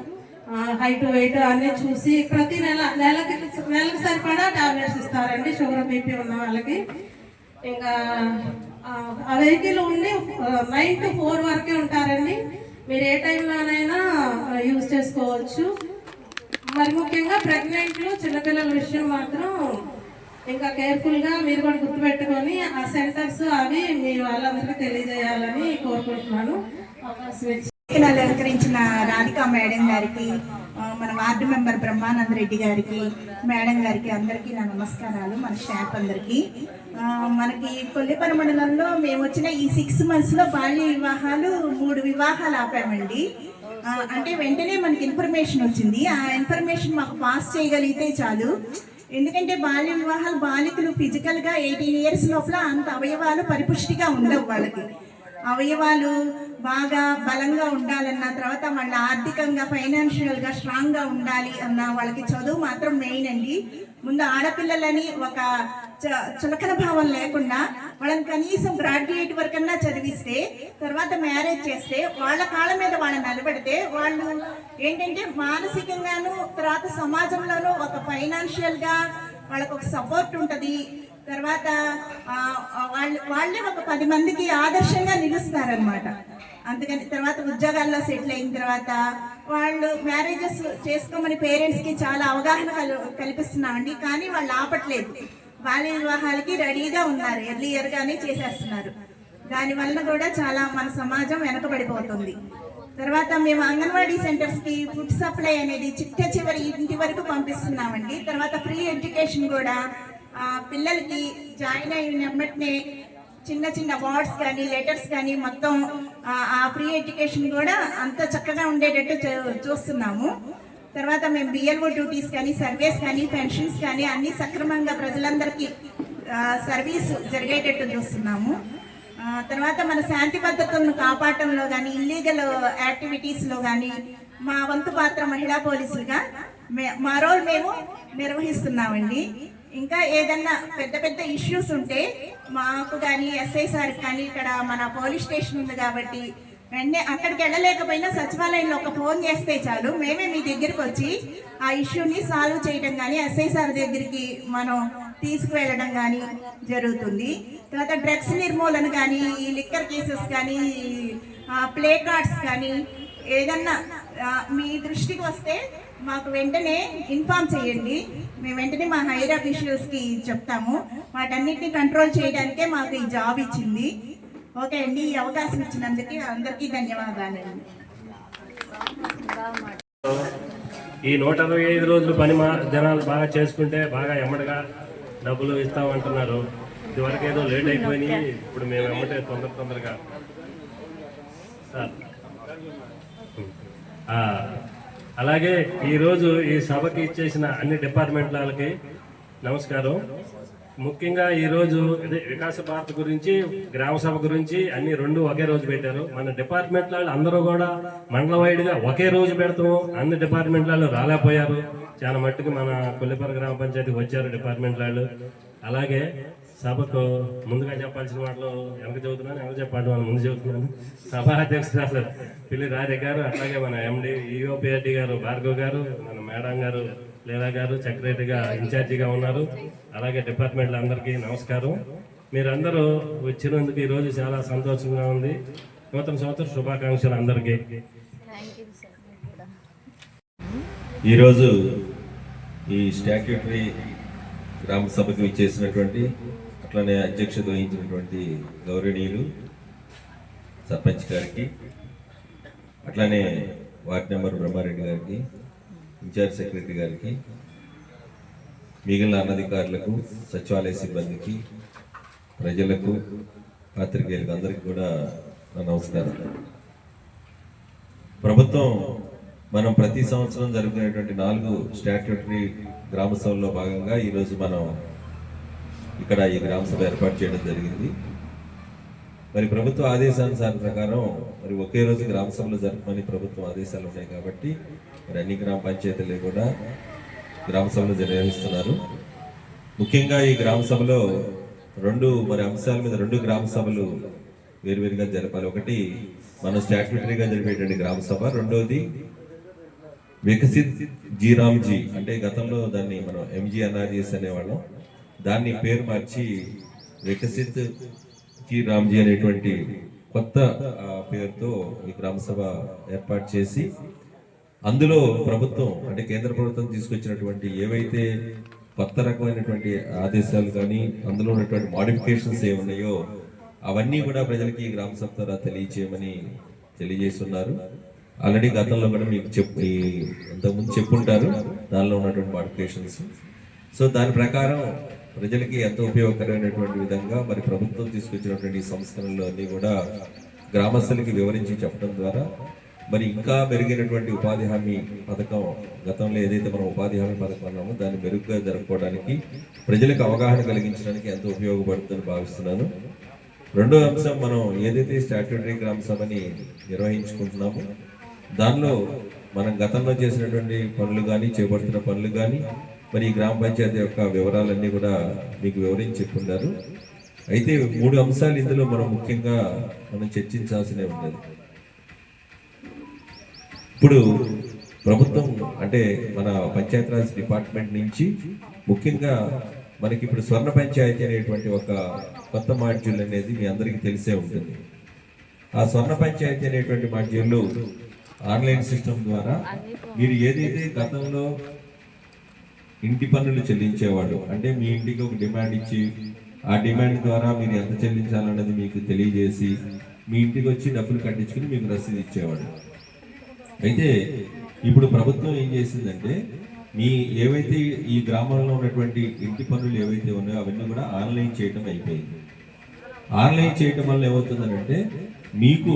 హైట్ వెయిట్ అన్నీ చూసి ప్రతి నెలకి సరిపడా టాబ్లెట్స్ ఇస్తారండి షుగర్, BP ఉన్న వాళ్ళకి. ఇంకా ఆ వెహికల్ ఉండి 9 to 4 వరకే ఉంటారండి. మీరు ఏ టైంలోనైనా యూజ్ చేసుకోవచ్చు. మరి ముఖ్యంగా ప్రెగ్నెంట్లు, చిన్నపిల్లల విషయం మాత్రం ఇంకా కేర్ఫుల్గా మీరు కూడా గుర్తుపెట్టుకొని ఆ సెంటర్స్ అవి మీ వాళ్ళందరికీ తెలియజేయాలని కోరుకుంటున్నాను. వేదికను అలంకరించిన రాధికా మేడం గారికి, మన వార్డు మెంబర్ బ్రహ్మానంద రెడ్డి గారికి, మేడం గారికి అందరికీ నా నమస్కారాలు. మన స్టాఫ్ అందరికీ. మనకి కొల్లిపర మండలంలో మేము వచ్చిన ఈ 6 monthsలో బాల్య వివాహాలు 3 వివాహాలు ఆపామండి. అంటే వెంటనే మనకి ఇన్ఫర్మేషన్ వచ్చింది. ఆ ఇన్ఫర్మేషన్ మాకు పాస్ చేయగలిగితే చాలు. ఎందుకంటే బాల్య వివాహాలు బాలికలు ఫిజికల్గా 18 years లోపల అంత అవయవాలు పరిపుష్టిగా ఉండవు. వాళ్ళకి అవయవాలు బాగా బలంగా ఉండాలన్న, తర్వాత వాళ్ళ ఆర్థికంగా ఫైనాన్షియల్గా స్ట్రాంగ్గా ఉండాలి అన్న, వాళ్ళకి చదువు మాత్రం మెయిన్ అండి. ముందు ఆడపిల్లలని ఒక చులకన భావం లేకుండా వాళ్ళని కనీసం గ్రాడ్యుయేట్ వరకన్నా చదివిస్తే, తర్వాత మ్యారేజ్ చేస్తే, వాళ్ళ కాళ్ళ మీద వాళ్ళని నిలబెడితే వాళ్ళు ఏంటంటే మానసికంగాను, తర్వాత సమాజంలోనూ ఒక ఫైనాన్షియల్గా వాళ్ళకు ఒక సపోర్ట్ ఉంటుంది. తర్వాత వాళ్ళే ఒక 10 మందికి ఆదర్శంగా నిలుస్తారనమాట. అందుకని తర్వాత ఉద్యోగాల్లో సెటిల్ అయిన తర్వాత వాళ్ళు మ్యారేజెస్ చేసుకోమని పేరెంట్స్కి చాలా అవగాహన కల్పిస్తున్నామండి. కానీ వాళ్ళు ఆపట్లేదు. బాల్య వివాహాలకి రెడీగా ఉన్నారు, ఎర్లీయర్గానే చేసేస్తున్నారు. దానివల్ల కూడా చాలా మన సమాజం వెనకబడిపోతుంది. తర్వాత మేము అంగన్వాడీ సెంటర్స్కి ఫుడ్ సప్లై అనేది చివరి ఇంటి వరకు పంపిస్తున్నామండి. తర్వాత ఫ్రీ ఎడ్యుకేషన్ కూడా పిల్లలకి జాయిన్ అయిన వెంటనే చిన్న చిన్న వర్డ్స్ కానీ లెటర్స్ కానీ మొత్తం ఆ ఫ్రీ ఎడ్యుకేషన్ కూడా అంత చక్కగా ఉండేటట్టు చూస్తున్నాము. తర్వాత మేము బిఎల్ఓ డ్యూటీస్ కానీ, సర్వేస్ కానీ, పెన్షన్స్ కానీ అన్నీ సక్రమంగా ప్రజలందరికీ సర్వీస్ జరిగేటట్టు చూస్తున్నాము. తర్వాత మన శాంతి భద్రతలను కాపాడటంలో కానీ, ఇల్లీగల్ యాక్టివిటీస్లో కానీ మా వంతు పాత్ర మహిళా పోలీసులుగా మా రోల్ మేము నిర్వహిస్తున్నామండి. ఇంకా ఏదన్నా పెద్ద పెద్ద ఇష్యూస్ ఉంటే మాకు కానీ, ఎస్ఐ సార్ కానీ, ఇక్కడ మన పోలీస్ స్టేషన్ ఉంది కాబట్టి వెంటనే అక్కడికి వెళ్ళలేకపోయినా సచివాలయంలో ఒక ఫోన్ చేస్తే చాలు, మేమే మీ దగ్గరికి వచ్చి ఆ ఇష్యూని సాల్వ్ చేయడం కానీ, ఎస్ఐ సార్ దగ్గరికి మనం తీసుకువెళ్ళడం కానీ జరుగుతుంది. తర్వాత డ్రగ్స్ నిర్మూలన కానీ, ఈ లిక్కర్ కేసెస్ కానీ, ప్లే కార్డ్స్ కానీ ఏదన్నా మీ దృష్టికి వస్తే మాకు వెంటనే ఇన్ఫార్మ్ చేయండి. మేము వెంటనే మా హైయర్ అఫీషియల్స్కి చెప్తాము. వాటన్నిటిని కంట్రోల్ చేయడానికే మాకు ఈ జాబ్ ఇచ్చింది. ఓకే అండి, ఈ అవకాశం ఇచ్చినందుకు అందరికీ ధన్యవాదాలండి. ఈ 165 రోజులు పని జనాలు బాగా చేసుకుంటే బాగా ఎమ్మడిగా డబ్బులు ఇస్తామంటున్నారు. ఇదివరకు ఏదో లేట్ అయిపోయినాయి, ఇప్పుడు మేము ఎమ్మటే తొందరగా సార్. అలాగే ఈరోజు ఈ సభకి ఇచ్చేసిన అన్ని డిపార్ట్మెంట్లకి నమస్కారం. ముఖ్యంగా ఈరోజు వికాస భారత్ గురించి, గ్రామ సభ గురించి అన్ని 2 ఒకే రోజు పెట్టారు. మన డిపార్ట్మెంట్ వాళ్ళు అందరూ కూడా మండల వైడ్గా ఒకే రోజు పెడతాము. అన్ని డిపార్ట్మెంట్ వాళ్ళు రాలేకపోయారు. చాలా మట్టుకు మన కొల్లిపర గ్రామ పంచాయతీకి వచ్చారు డిపార్ట్మెంట్ వాళ్ళు. అలాగే సభకు ముందుగా చెప్పాల్సిన మాటలు వెనక చెప్పాలి మనం ముందు చెబుతున్నాను. సభా అధ్యక్షురాలు పిల్లి రాధే గారు, అట్లాగే మన ఎండి ఈఓపిఆర్డి గారు భార్గవ్ గారు, మన మేడం గారు లీలా గారు సెక్రటరీగా ఇన్ఛార్జిగా ఉన్నారు. అలాగే డిపార్ట్మెంట్ల అందరికీ నమస్కారం. మీరందరూ వచ్చినందుకు ఈరోజు చాలా సంతోషంగా ఉంది. నూతన సంవత్సర శుభాకాంక్షలు అందరికీ. ఈరోజు ఈ స్టాట్యూటరీ గ్రామ సభకు ఇచ్చేసినటువంటి, అట్లనే అధ్యక్షత వహించినటువంటి గౌరవనీయులు సర్పంచ్ గారికి, అట్లనే వార్డ్ మెంబర్ బ్రహ్మారెడ్డి గారికి, ఇన్ఛార్జ్ సెక్రటరీ గారికి, మిగిలిన అనధికారులకు, సచివాలయ సిబ్బందికి, ప్రజలకు, పాత్రికేయులకు అందరికీ కూడా నా నమస్కారం. ప్రభుత్వం మనం ప్రతి సంవత్సరం జరుపుకునేటువంటి 4 స్టాట్యూటరీ గ్రామ సభల్లో భాగంగా ఈరోజు మనం ఇక్కడ ఈ గ్రామ సభ ఏర్పాటు చేయడం జరిగింది. మరి ప్రభుత్వ ఆదేశానుసారం ప్రకారం మరి ఒకే రోజు గ్రామ సభలు జరపమని ప్రభుత్వం ఆదేశాలు ఉన్నాయి కాబట్టి మరి అన్ని గ్రామ పంచాయతీలు కూడా గ్రామ సభలు నిర్వహిస్తున్నారు. ముఖ్యంగా ఈ గ్రామ సభలో 2 అంశాల మీద 2 గ్రామ సభలు వేరువేరుగా జరపాలి. ఒకటి మనం స్టాట్యూటరీగా జరిపేటువంటి గ్రామ సభ, రెండోది వికసిత్ జీ రామ్జీ, అంటే గతంలో దాన్ని మనం MGNRGS అనేవాళ్ళం, దాన్ని పేరు మార్చి వికసిత్ జీ రామ్జీ అనేటువంటి కొత్త పేరుతో ఈ గ్రామ సభ ఏర్పాటు చేసి, అందులో ప్రభుత్వం అంటే కేంద్ర ప్రభుత్వం తీసుకొచ్చినటువంటి ఏవైతే కొత్త రకమైనటువంటి ఆదేశాలు కానీ, అందులో ఉన్నటువంటి మోడిఫికేషన్స్ ఏమున్నాయో అవన్నీ కూడా ప్రజలకి గ్రామ సభ ద్వారా తెలియచేయమని తెలియజేస్తున్నారు. ఆల్రెడీ గతంలో కూడా మీకు ఇంతకుముందు చెప్పుంటారు దానిలో ఉన్నటువంటి మోడిఫికేషన్స్. సో దాని ప్రకారం ప్రజలకి ఎంతో ఉపయోగకరమైనటువంటి విధంగా మరి ప్రభుత్వం తీసుకొచ్చినటువంటి సంస్కరణలు అన్నీ కూడా గ్రామస్తులకి వివరించి చెప్పడం ద్వారా మరి ఇంకా మెరుగైనటువంటి ఉపాధి హామీ పథకం, గతంలో ఏదైతే మనం ఉపాధి హామీ పథకం అన్నామో దాన్ని మెరుగ్గా జరుపుకోవడానికి, ప్రజలకు అవగాహన కలిగించడానికి ఎంతో ఉపయోగపడుతుందని భావిస్తున్నాను. రెండో అంశం, మనం ఏదైతే స్టాట్యూటరీ గ్రామ సభని నిర్వహించుకుంటున్నామో దానిలో మనం గతంలో చేసినటువంటి పనులు కానీ, చేపడుతున్న పనులు కానీ, మరి ఈ గ్రామ పంచాయతీ యొక్క వివరాలన్నీ కూడా మీకు వివరించి చెప్పున్నారు. అయితే 3 అంశాలు ఇందులో మనం ముఖ్యంగా చర్చించాల్సినవి ఉన్నది. ఇప్పుడు ప్రభుత్వం అంటే మన పంచాయతీరాజ్ డిపార్ట్మెంట్ నుంచి ముఖ్యంగా మనకి ఇప్పుడు స్వర్ణ పంచాయతీ అనేటువంటి ఒక కొత్త మాడ్యూల్ అనేది మీ అందరికీ తెలిసే ఉంటుంది. ఆ స్వర్ణ పంచాయతీ అనేటువంటి మాడ్యూల్ ఆన్లైన్ సిస్టమ్ ద్వారా మీరు ఏదైతే గతంలో ఇంటి పన్నులు చెల్లించేవాడు, అంటే మీ ఇంటికి ఒక డిమాండ్ ఇచ్చి ఆ డిమాండ్ ద్వారా మీరు ఎంత చెల్లించాలన్నది మీకు తెలియజేసి మీ ఇంటికి వచ్చి డబ్బులు కట్టించుకుని మీకు రసీదు ఇచ్చేవాడు. అయితే ఇప్పుడు ప్రభుత్వం ఏం చేసిందంటే మీ ఏవైతే ఈ గ్రామంలో ఉన్నటువంటి ఇంటి పన్నులు ఏవైతే ఉన్నాయో అవన్నీ కూడా ఆన్లైన్ చేయటం అయిపోయింది. ఆన్లైన్ చేయటం వల్ల ఏమవుతుందంటే మీకు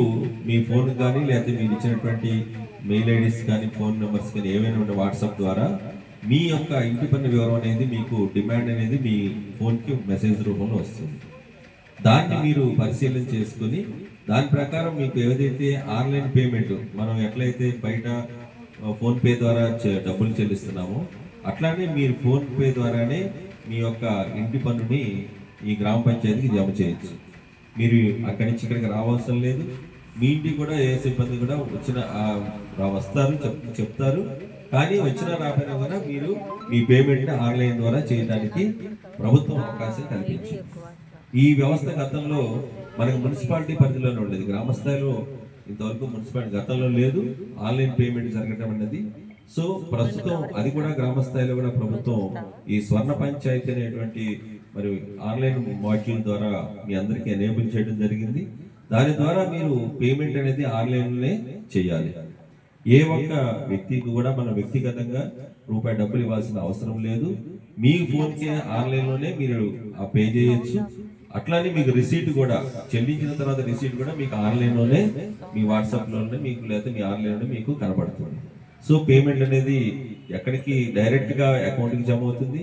మీ ఫోన్ కానీ లేకపోతే మీరు ఇచ్చినటువంటి మెయిల్ ఐడీస్ కానీ ఫోన్ నెంబర్స్ కానీ ఏవైనా ఉంటే వాట్సాప్ ద్వారా మీ యొక్క ఇంటి పన్ను వివరం అనేది మీకు డిమాండ్ అనేది మీ ఫోన్కి మెసేజ్ రూపంలో వస్తుంది. దాన్ని మీరు పరిశీలన చేసుకుని దాని ప్రకారం మీకు ఏదైతే ఆన్లైన్ పేమెంట్ మనం ఎట్లయితే బయట ఫోన్పే ద్వారా డబ్బులు చెల్లిస్తున్నామో అట్లానే మీరు ఫోన్పే ద్వారానే మీ యొక్క ఇంటి పన్నుని ఈ గ్రామ పంచాయతీకి జమ చేయొచ్చు. మీరు అక్కడి నుంచి ఇక్కడికి రావాల్సిన లేదు. మీ ఇంటికి కూడా ఏ సిబ్బంది కూడా వస్తారు, చెప్తారు. కానీ వచ్చినా రాకపోయినా కూడా మీరు మీ పేమెంట్ని ఆన్లైన్ ద్వారా చేయడానికి ప్రభుత్వం అవకాశం కల్పించింది. ఈ వ్యవస్థ గతంలో మనకు మున్సిపాలిటీ పరిధిలోనే ఉండేది. గ్రామ స్థాయిలో ఇంతవరకు మున్సిపాలిటీ గతంలో లేదు ఆన్లైన్ పేమెంట్ జరగడం అనేది. సో ప్రస్తుతం అది కూడా గ్రామ స్థాయిలో కూడా ప్రభుత్వం ఈ స్వర్ణ పంచాయతీ అనేటువంటి మరి ఆన్లైన్ మాడ్యూల్ ద్వారా మీ అందరికీ ఎనేబుల్ చేయడం జరిగింది. దాని ద్వారా మీరు పేమెంట్ అనేది ఆన్లైన్లోనే చేయాలి. ఏ ఒక్క వ్యక్తికి కూడా మనం వ్యక్తిగతంగా రూపాయి డబ్బులు ఇవ్వాల్సిన అవసరం లేదు. మీ ఫోన్కి ఆన్లైన్లోనే మీరు ఆ పే చేయొచ్చు. అట్లానే మీకు రిసీట్ కూడా చెల్లించిన తర్వాత రిసీట్ కూడా మీకు ఆన్లైన్లోనే మీ వాట్సాప్లోనే మీకు లేకపోతే మీ ఆన్లైన్లోనే మీకు కనబడుతుంది. సో పేమెంట్ అనేది ఎక్కడికి డైరెక్ట్గా అకౌంట్కి జమ అవుతుంది,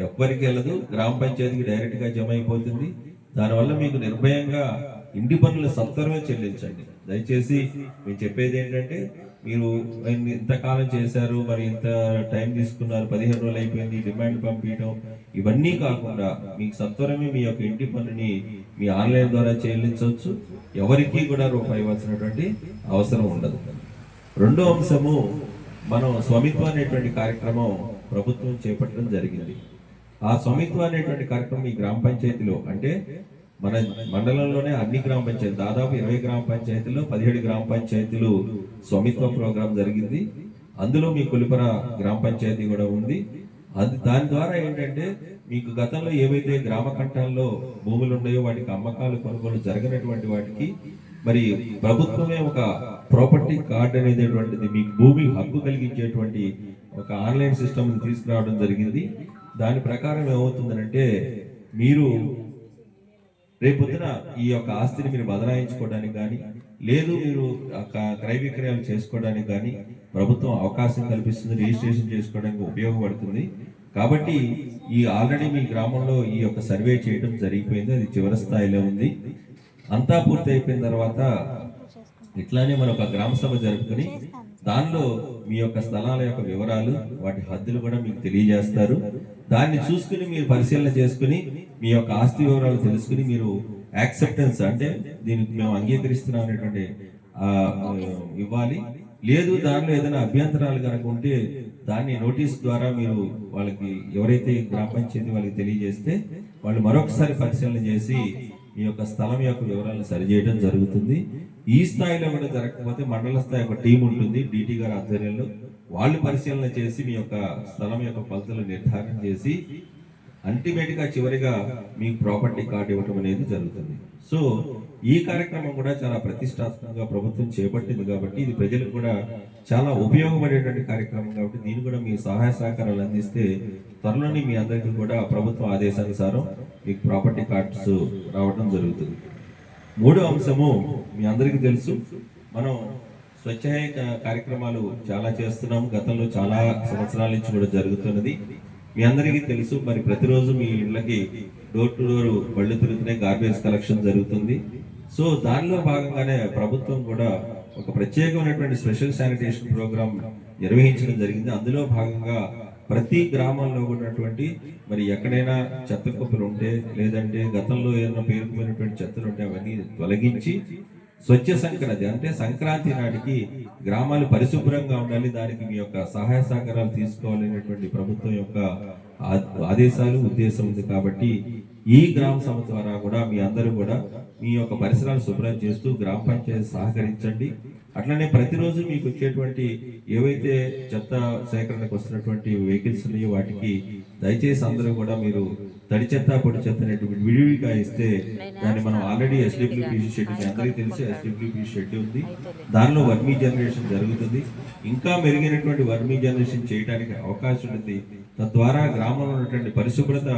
ఎవ్వరికి వెళ్ళదు, గ్రామ పంచాయతీకి డైరెక్ట్గా జమ అయిపోతుంది. దానివల్ల మీకు నిర్భయంగా ఇంటి పన్నులు సత్వరమే చెల్లించండి. దయచేసి మేము చెప్పేది ఏంటంటే మీరు ఇంతకాలం చేశారు, మరి ఇంత టైం తీసుకున్నారు, 15 రోజులు అయిపోయింది, డిమాండ్ పంపించడం ఇవన్నీ కాకుండా మీకు సత్వరమే మీ యొక్క ఇంటి పన్నుని మీ ఆన్లైన్ ద్వారా చెల్లించవచ్చు. ఎవరికి కూడా రూపాయి ఇవ్వాల్సినటువంటి అవసరం ఉండదు. రెండో అంశము, మనం స్వామిత్వం అనేటువంటి కార్యక్రమం ప్రభుత్వం చేపట్టడం జరిగింది. ఆ స్వామిత్వం అనేటువంటి కార్యక్రమం ఈ గ్రామ పంచాయతీలో అంటే మన మండలంలోనే అన్ని గ్రామ పంచాయతీ దాదాపు 20 గ్రామ పంచాయతీల్లో 17 గ్రామ పంచాయతీలు స్వామిత్వ ప్రోగ్రాం జరిగింది. అందులో మీ కొలిపర గ్రామ పంచాయతీ కూడా ఉంది. దాని ద్వారా ఏంటంటే మీకు గతంలో ఏవైతే గ్రామ కంఠాల్లో భూములు ఉన్నాయో వాటికి అమ్మకాలు కొనుగోలు జరగనటువంటి వాటికి మరి ప్రభుత్వమే ఒక ప్రాపర్టీ కార్డ్ అనేటువంటిది మీకు భూమి హక్కు కలిగించేటువంటి ఒక ఆన్లైన్ సిస్టమ్ తీసుకురావడం జరిగింది. దాని ప్రకారం ఏమవుతుందంటే మీరు రేపొద్దున ఈ యొక్క ఆస్తిని మీరు బదలాయించుకోవడానికి కానీ లేదు మీరు క్రయ విక్రయాలు చేసుకోవడానికి కానీ ప్రభుత్వం అవకాశం కల్పిస్తుంది, రిజిస్ట్రేషన్ చేసుకోవడానికి ఉపయోగపడుతుంది. కాబట్టి ఈ ఆల్రెడీ మీ గ్రామంలో ఈ యొక్క సర్వే చేయడం జరిగిపోయింది, అది చివరి స్థాయిలో ఉంది. అంతా పూర్తి అయిపోయిన తర్వాత ఇట్లానే మన ఒక గ్రామ సభ జరుపుకొని దానిలో మీ యొక్క స్థలాల యొక్క వివరాలు వాటి హద్దులు కూడా మీకు తెలియజేస్తారు. దాన్ని చూసుకుని మీరు పరిశీలన చేసుకుని మీ యొక్క ఆస్తి వివరాలు తెలుసుకుని మీరు యాక్సెప్టెన్స్ అంటే దీనికి మేము అంగీకరిస్తున్నాం అనేటువంటి ఇవ్వాలి. లేదు దానిలో ఏదైనా అభ్యంతరాలు కనుక ఉంటే దాన్ని నోటీస్ ద్వారా మీరు వాళ్ళకి ఎవరైతే గ్రామ పంచాయతీ వాళ్ళకి తెలియజేస్తే వాళ్ళు మరొకసారి పరిశీలన చేసి మీ యొక్క స్థలం యొక్క వివరాలను సరిచేయడం జరుగుతుంది. ఈ స్థాయిలో కూడా జరగకపోతే మండల స్థాయి ఒక టీం ఉంటుంది డిటి గారి ఆధ్వర్యంలో, వాళ్ళు పరిశీలన చేసి మీ యొక్క స్థలం యొక్క కొలతలు నిర్ధారణ చేసి అల్టిమేట్గా చివరిగా మీకు ప్రాపర్టీ కార్డు ఇవ్వటం అనేది జరుగుతుంది. సో ఈ కార్యక్రమం కూడా చాలా ప్రతిష్టాత్మకంగా ప్రభుత్వం చేపట్టింది కాబట్టి ఇది ప్రజలకు కూడా చాలా ఉపయోగపడేటువంటి కార్యక్రమం కాబట్టి దీన్ని కూడా మీ సహాయ సహకారాలు అందిస్తే త్వరలోనే మీ అందరికీ కూడా ప్రభుత్వ ఆదేశానుసారం మీకు ప్రాపర్టీ కార్డ్స్ రావడం జరుగుతుంది. మూడో అంశము మీ అందరికీ తెలుసు, మనం స్వచ్ఛాయ కార్యక్రమాలు చాలా చేస్తున్నాం. గతంలో చాలా సంవత్సరాల నుంచి కూడా జరుగుతున్నది. మీ అందరికీ తెలుసు, మరి ప్రతిరోజు మీ ఇళ్ళకి డోర్ టు డోర్ బళ్ళు తిరుగుతున్నాయి, గార్బేజ్ కలెక్షన్ జరుగుతుంది. సో దానిలో భాగంగానే ప్రభుత్వం కూడా ఒక ప్రత్యేకమైనటువంటి స్పెషల్ శానిటేషన్ ప్రోగ్రామ్ నిర్వహించడం జరిగింది. అందులో భాగంగా ప్రతి గ్రామంలో ఉన్నటువంటి మరి ఎక్కడైనా చెత్త కుప్పలు ఉంటే లేదంటే గతంలో ఏదైనా పేరుకుపోయినటువంటి చెత్తలు ఉంటే అవన్నీ తొలగించి స్వచ్ఛ సంక్రాంతి అంటే సంక్రాంతి నాటికి గ్రామాలు పరిశుభ్రంగా ఉండాలి, దానికి మీ యొక్క సహాయ సహకారాలు తీసుకోవాలనేటువంటి ప్రభుత్వం యొక్క ఆదేశాలు ఉద్దేశం ఉంది. కాబట్టి ఈ గ్రామ సభ ద్వారా కూడా మీ అందరూ కూడా మీ యొక్క పరిసరాలు శుభ్రం చేస్తూ గ్రామ పంచాయతీ సహకరించండి. అట్లనే ప్రతిరోజు మీకు వచ్చేటువంటి ఏవైతే చెత్త సేకరణకు వస్తున్నటువంటి వెహికల్స్ ఉన్నాయో వాటికి దయచేసి అందరూ కూడా మీరు తడి చెత్త పొడి చెత్త అనేటువంటి విడివిడిగా ఇస్తే దాన్ని మనం ఆల్రెడీ SWPC షెడ్, మీ అందరికీ తెలిసి SWPC షెడ్ ఉంది, దానిలో వర్మీ జనరేషన్ జరుగుతుంది. ఇంకా మెరుగైనటువంటి వర్మీ జనరేషన్ చేయడానికి అవకాశం ఉంది. తద్వారా గ్రామంలో ఉన్నటువంటి పరిశుభ్రత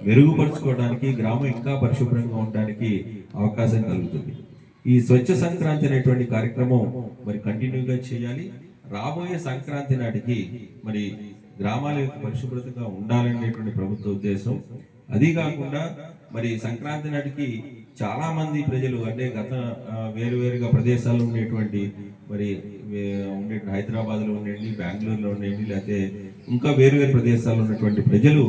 మెరుగుపరుచుకోవడానికి, గ్రామం ఇంకా పరిశుభ్రంగా ఉండడానికి అవకాశం కలుగుతుంది. ఈ స్వచ్ఛ సంక్రాంతి అనేటువంటి కార్యక్రమం మరి కంటిన్యూగా చేయాలి. రాబోయే సంక్రాంతి నాటికి మరి గ్రామాల యొక్క పరిశుభ్రతగా ఉండాలనేటువంటి ప్రభుత్వ ఉద్దేశం. అది కాకుండా మరి సంక్రాంతి నాటికి చాలా మంది ప్రజలు అంటే గత వేరువేరుగా ప్రదేశాల్లో ఉండేటువంటి మరి హైదరాబాద్ లో ఉండండి, బెంగళూరులో ఉండండి, లేకపోతే ఇంకా వేరువేరు ప్రదేశాల్లో ఉన్నటువంటి ప్రజలు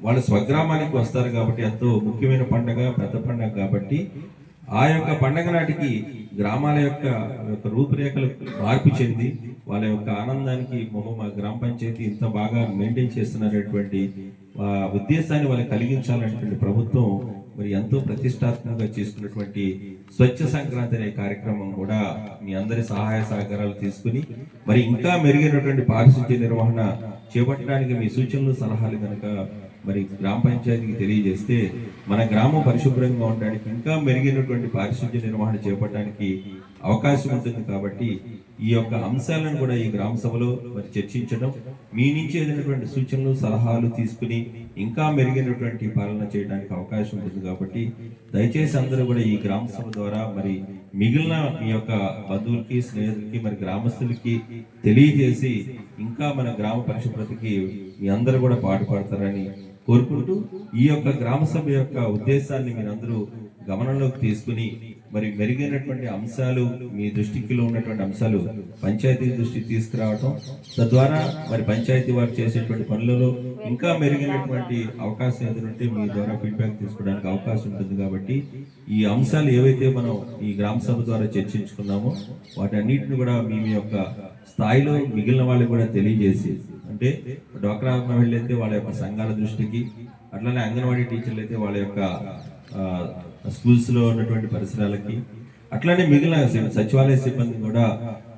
వాళ్ళ స్వగ్రామానికి వస్తారు కాబట్టి ఎంతో ముఖ్యమైన పండుగ, పెద్ద పండుగ కాబట్టి ఆ యొక్క పండుగ నాటికి గ్రామాల యొక్క రూపురేఖలు మార్పు చెంది వాళ్ళ యొక్క ఆనందానికి మా గ్రామ పంచాయతీ ఇంత బాగా మెయింటైన్ చేస్తున్నటువంటి ఉద్దేశాన్ని వాళ్ళకి కలిగించాలనేటువంటి ప్రభుత్వం మరి ఎంతో ప్రతిష్టాత్మకంగా చేసుకున్నటువంటి స్వచ్ఛ సంక్రాంతి అనే కార్యక్రమం కూడా మీ అందరి సహాయ సహకారాలు తీసుకుని మరి ఇంకా మెరుగైనటువంటి పారిశుద్ధ్య నిర్వహణ చేపట్టడానికి మీ సూచనలు సలహాలు కనుక మరి గ్రామ పంచాయతీకి తెలియజేస్తే మన గ్రామం పరిశుభ్రంగా ఉండడానికి, ఇంకా మెరుగైనటువంటి పారిశుద్ధ్య నిర్వహణ చేపట్టడానికి అవకాశం ఉంటుంది. కాబట్టి ఈ యొక్క అంశాలను కూడా ఈ గ్రామ సభలో మరి చర్చించడం, మీ నుంచి ఏదైనటువంటి సూచనలు సలహాలు తీసుకుని ఇంకా మెరుగైనటువంటి పాలన చేయడానికి అవకాశం ఉంటుంది. కాబట్టి దయచేసి అందరూ కూడా ఈ గ్రామ సభ ద్వారా మరి మిగిలిన మీ యొక్క బంధువులకి, స్నేహితులకి, మరి గ్రామస్తులకి తెలియజేసి ఇంకా మన గ్రామ పరిశుభ్రతకి మీ అందరూ కూడా పాటుపడతారని కోరుకుంటూ ఈ యొక్క గ్రామ సభ యొక్క ఉద్దేశాన్ని మీరందరూ గమనంలోకి తీసుకుని మరి మెరుగైనటువంటి అంశాలు, మీ దృష్టిలో ఉన్నటువంటి అంశాలు పంచాయతీ దృష్టికి తీసుకురావటం, తద్వారా మరి పంచాయతీ వారు చేసేటువంటి పనులలో ఇంకా మెరుగైనటువంటి అవకాశం ఏదంటే మీ ద్వారా ఫీడ్బ్యాక్ తీసుకోవడానికి అవకాశం ఉంటుంది. కాబట్టి ఈ అంశాలు ఏవైతే మనం ఈ గ్రామ సభ ద్వారా చర్చించుకున్నామో వాటన్నిటిని కూడా మీ యొక్క స్థాయిలో మిగిలిన వాళ్ళకి కూడా తెలియజేసి, అంటే డ్వాక్రా మహిళలు అయితే వాళ్ళ యొక్క సంఘాల దృష్టికి, అట్లనే అంగన్వాడీ టీచర్లు అయితే వాళ్ళ యొక్క స్కూల్స్ లో ఉన్నటువంటి పరిసరాలకి, అట్లానే మిగిలిన సచివాలయ సిబ్బంది కూడా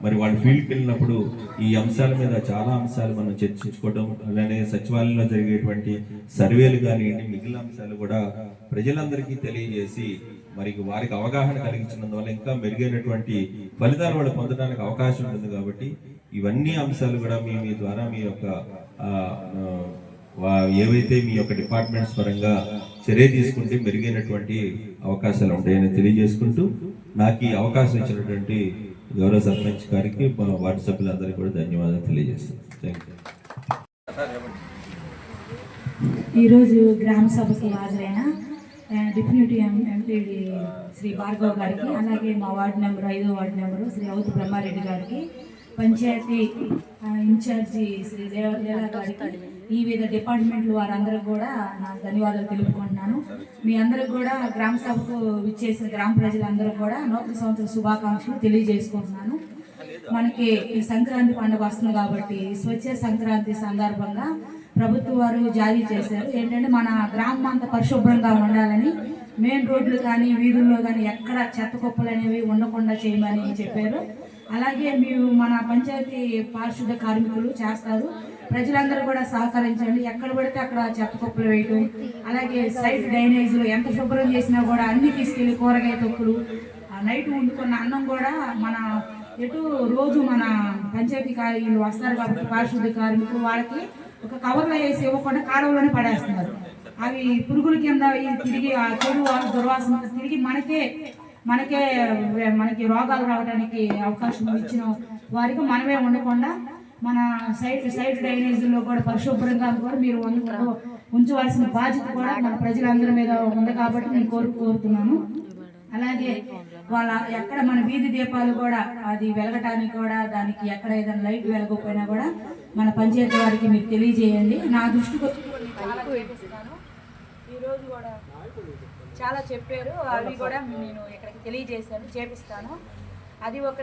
మరి వాళ్ళ ఫీల్డ్కి వెళ్ళినప్పుడు ఈ అంశాల మీద చాలా అంశాలు మనం చర్చించుకోవడం, అలానే సచివాలయంలో జరిగేటువంటి సర్వేలు కానివ్వండి, మిగిలిన అంశాలు కూడా ప్రజలందరికీ తెలియజేసి మరి వారికి అవగాహన కలిగించినందువల్ల ఇంకా మెరుగైనటువంటి ఫలితాలు వాళ్ళు పొందడానికి అవకాశం ఉంటుంది. కాబట్టి ఇవన్నీ అంశాలు కూడా మీ ద్వారా మీ యొక్క ఏవైతే మీ యొక్క డిపార్ట్మెంట్స్ పరంగా చర్య తీసుకుంటే మెరుగైనటువంటి అవకాశాలు ఉంటాయని తెలియజేసుకుంటూ నాకు ఈ అవకాశం ఇచ్చినటువంటి గౌరవ సర్పంచ్ గారికి, మా వార్డు సభ్యులందరికీ కూడా ధన్యవాదాలు తెలియజేస్తున్నాను. Thank you. ఈరోజు గ్రామ సభకు హాజరైన డిప్యూటీ ఎంపీడీ శ్రీ భార్గవ్ గారికి, అలాగే మా వార్డు నెంబర్ 5వ వార్డు నెంబరు శ్రీ అవుతు బ్రహ్మారెడ్డి గారికి, పంచాయతీ ఇన్ఛార్జి శ్రీ లీలా గారికి, వివిధ డిపార్ట్మెంట్లు వారందరూ కూడా నా ధన్యవాదాలు తెలుపుకుంటున్నాను. మీ అందరికి కూడా గ్రామ సభకు విచ్చేసిన గ్రామ ప్రజలందరూ కూడా నూతన సంవత్సర శుభాకాంక్షలు తెలియజేసుకుంటున్నాను. మనకి ఈ సంక్రాంతి పండుగ వస్తుంది కాబట్టి స్వచ్ఛ సంక్రాంతి సందర్భంగా ప్రభుత్వం వారు జారీ చేశారు. ఏంటంటే మన గ్రామం అంతా పరిశుభ్రంగా ఉండాలని, మెయిన్ రోడ్లు కానీ వీధుల్లో కానీ ఎక్కడ చెత్త కుప్పలు అనేవి ఉండకుండా చేయమని చెప్పారు. అలాగే మన పంచాయతీ పారిశుద్ధ కార్మికులు చేస్తారు. ప్రజలందరూ కూడా సహకరించండి. ఎక్కడ పడితే అక్కడ చెత్త కుప్పలు వేయటం, అలాగే సైడ్ డ్రైనేజీలు ఎంత శుభ్రం చేసినా కూడా అన్ని తీసుకెళ్లి కూరగాయ తొక్కులు, నైట్ వండుకున్న అన్నం కూడా మన ఎటు రోజు మన పంచాయతీ వీళ్ళు వస్తారు కాబట్టి పారిశుద్ధ్య కార్మికులు వాళ్ళకి ఒక కవర్లో వేసి ఇవ్వకుండా కాలువలోనే పడేస్తున్నారు. అవి పురుగుల కింద తిరిగి ఆ చెడు దుర్వాసన తిరిగి మనకి రోగాలు రావడానికి అవకాశం ఇచ్చిన వారికి మనమే ఉండకుండా మన సైడ్ డ్రైనేజీల్లో కూడా పరిశుభ్రంగా కూడా మీరు ఉంచవలసిన బాధ్యత కూడా మన ప్రజలందరి మీద ఉంది కాబట్టి నేను కోరుతున్నాను. అలాగే వాళ్ళ ఎక్కడ మన వీధి దీపాలు కూడా అది వెలగటానికి కూడా దానికి ఎక్కడ ఏదైనా లైట్ వెలగకపోయినా కూడా మన పంచాయతీ వారికి మీరు తెలియజేయండి. నా దృష్టికి ఈరోజు కూడా చాలా చెప్పారు, అవి కూడా నేను ఇక్కడికి తెలియజేశాను, చేపిస్తాను. అది ఒక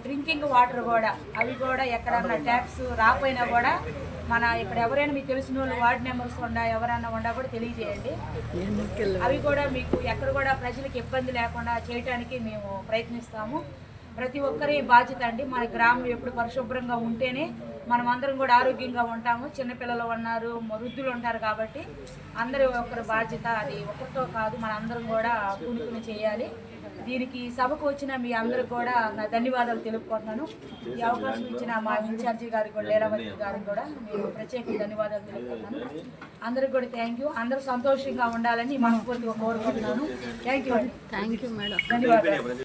డ్రింకింగ్ వాటర్ కూడా అవి కూడా ఎక్కడన్నా ట్యాప్స్ రాకపోయినా కూడా మన ఇక్కడ ఎవరైనా మీకు తెలిసిన వాళ్ళు వార్డు మెంబర్స్ ఎవరైనా కూడా తెలియజేయండి. అవి కూడా మీకు ఎక్కడ కూడా ప్రజలకు ఇబ్బంది లేకుండా చేయడానికి మేము ప్రయత్నిస్తాము. ప్రతి ఒక్కరి బాధ్యత అండి. మన గ్రామం ఎప్పుడు పరిశుభ్రంగా ఉంటేనే మనం అందరం కూడా ఆరోగ్యంగా ఉంటాము. చిన్నపిల్లలు ఉన్నారు, వృద్ధులు ఉంటారు కాబట్టి అందరి ఒక్కరి బాధ్యత. అది ఒక్కరితో కాదు, మన అందరం కూడా కూడుకుని చేయాలి. దీనికి సభకు వచ్చిన మీ అందరికి కూడా నా ధన్యవాదాలు తెలుపుకుంటున్నాను. ఈ అవకాశం ఇచ్చిన మా ఇన్ఛార్జి గారికి కూడా, లీలావతి గారికి కూడా నేను ప్రత్యేక ధన్యవాదాలు తెలుపుకుంటున్నాను. అందరికి కూడా థ్యాంక్ యూ. అందరూ సంతోషంగా ఉండాలని మనస్ఫూర్తిగా కోరుకుంటున్నాను. Thank you madam. ధన్యవాదాలు.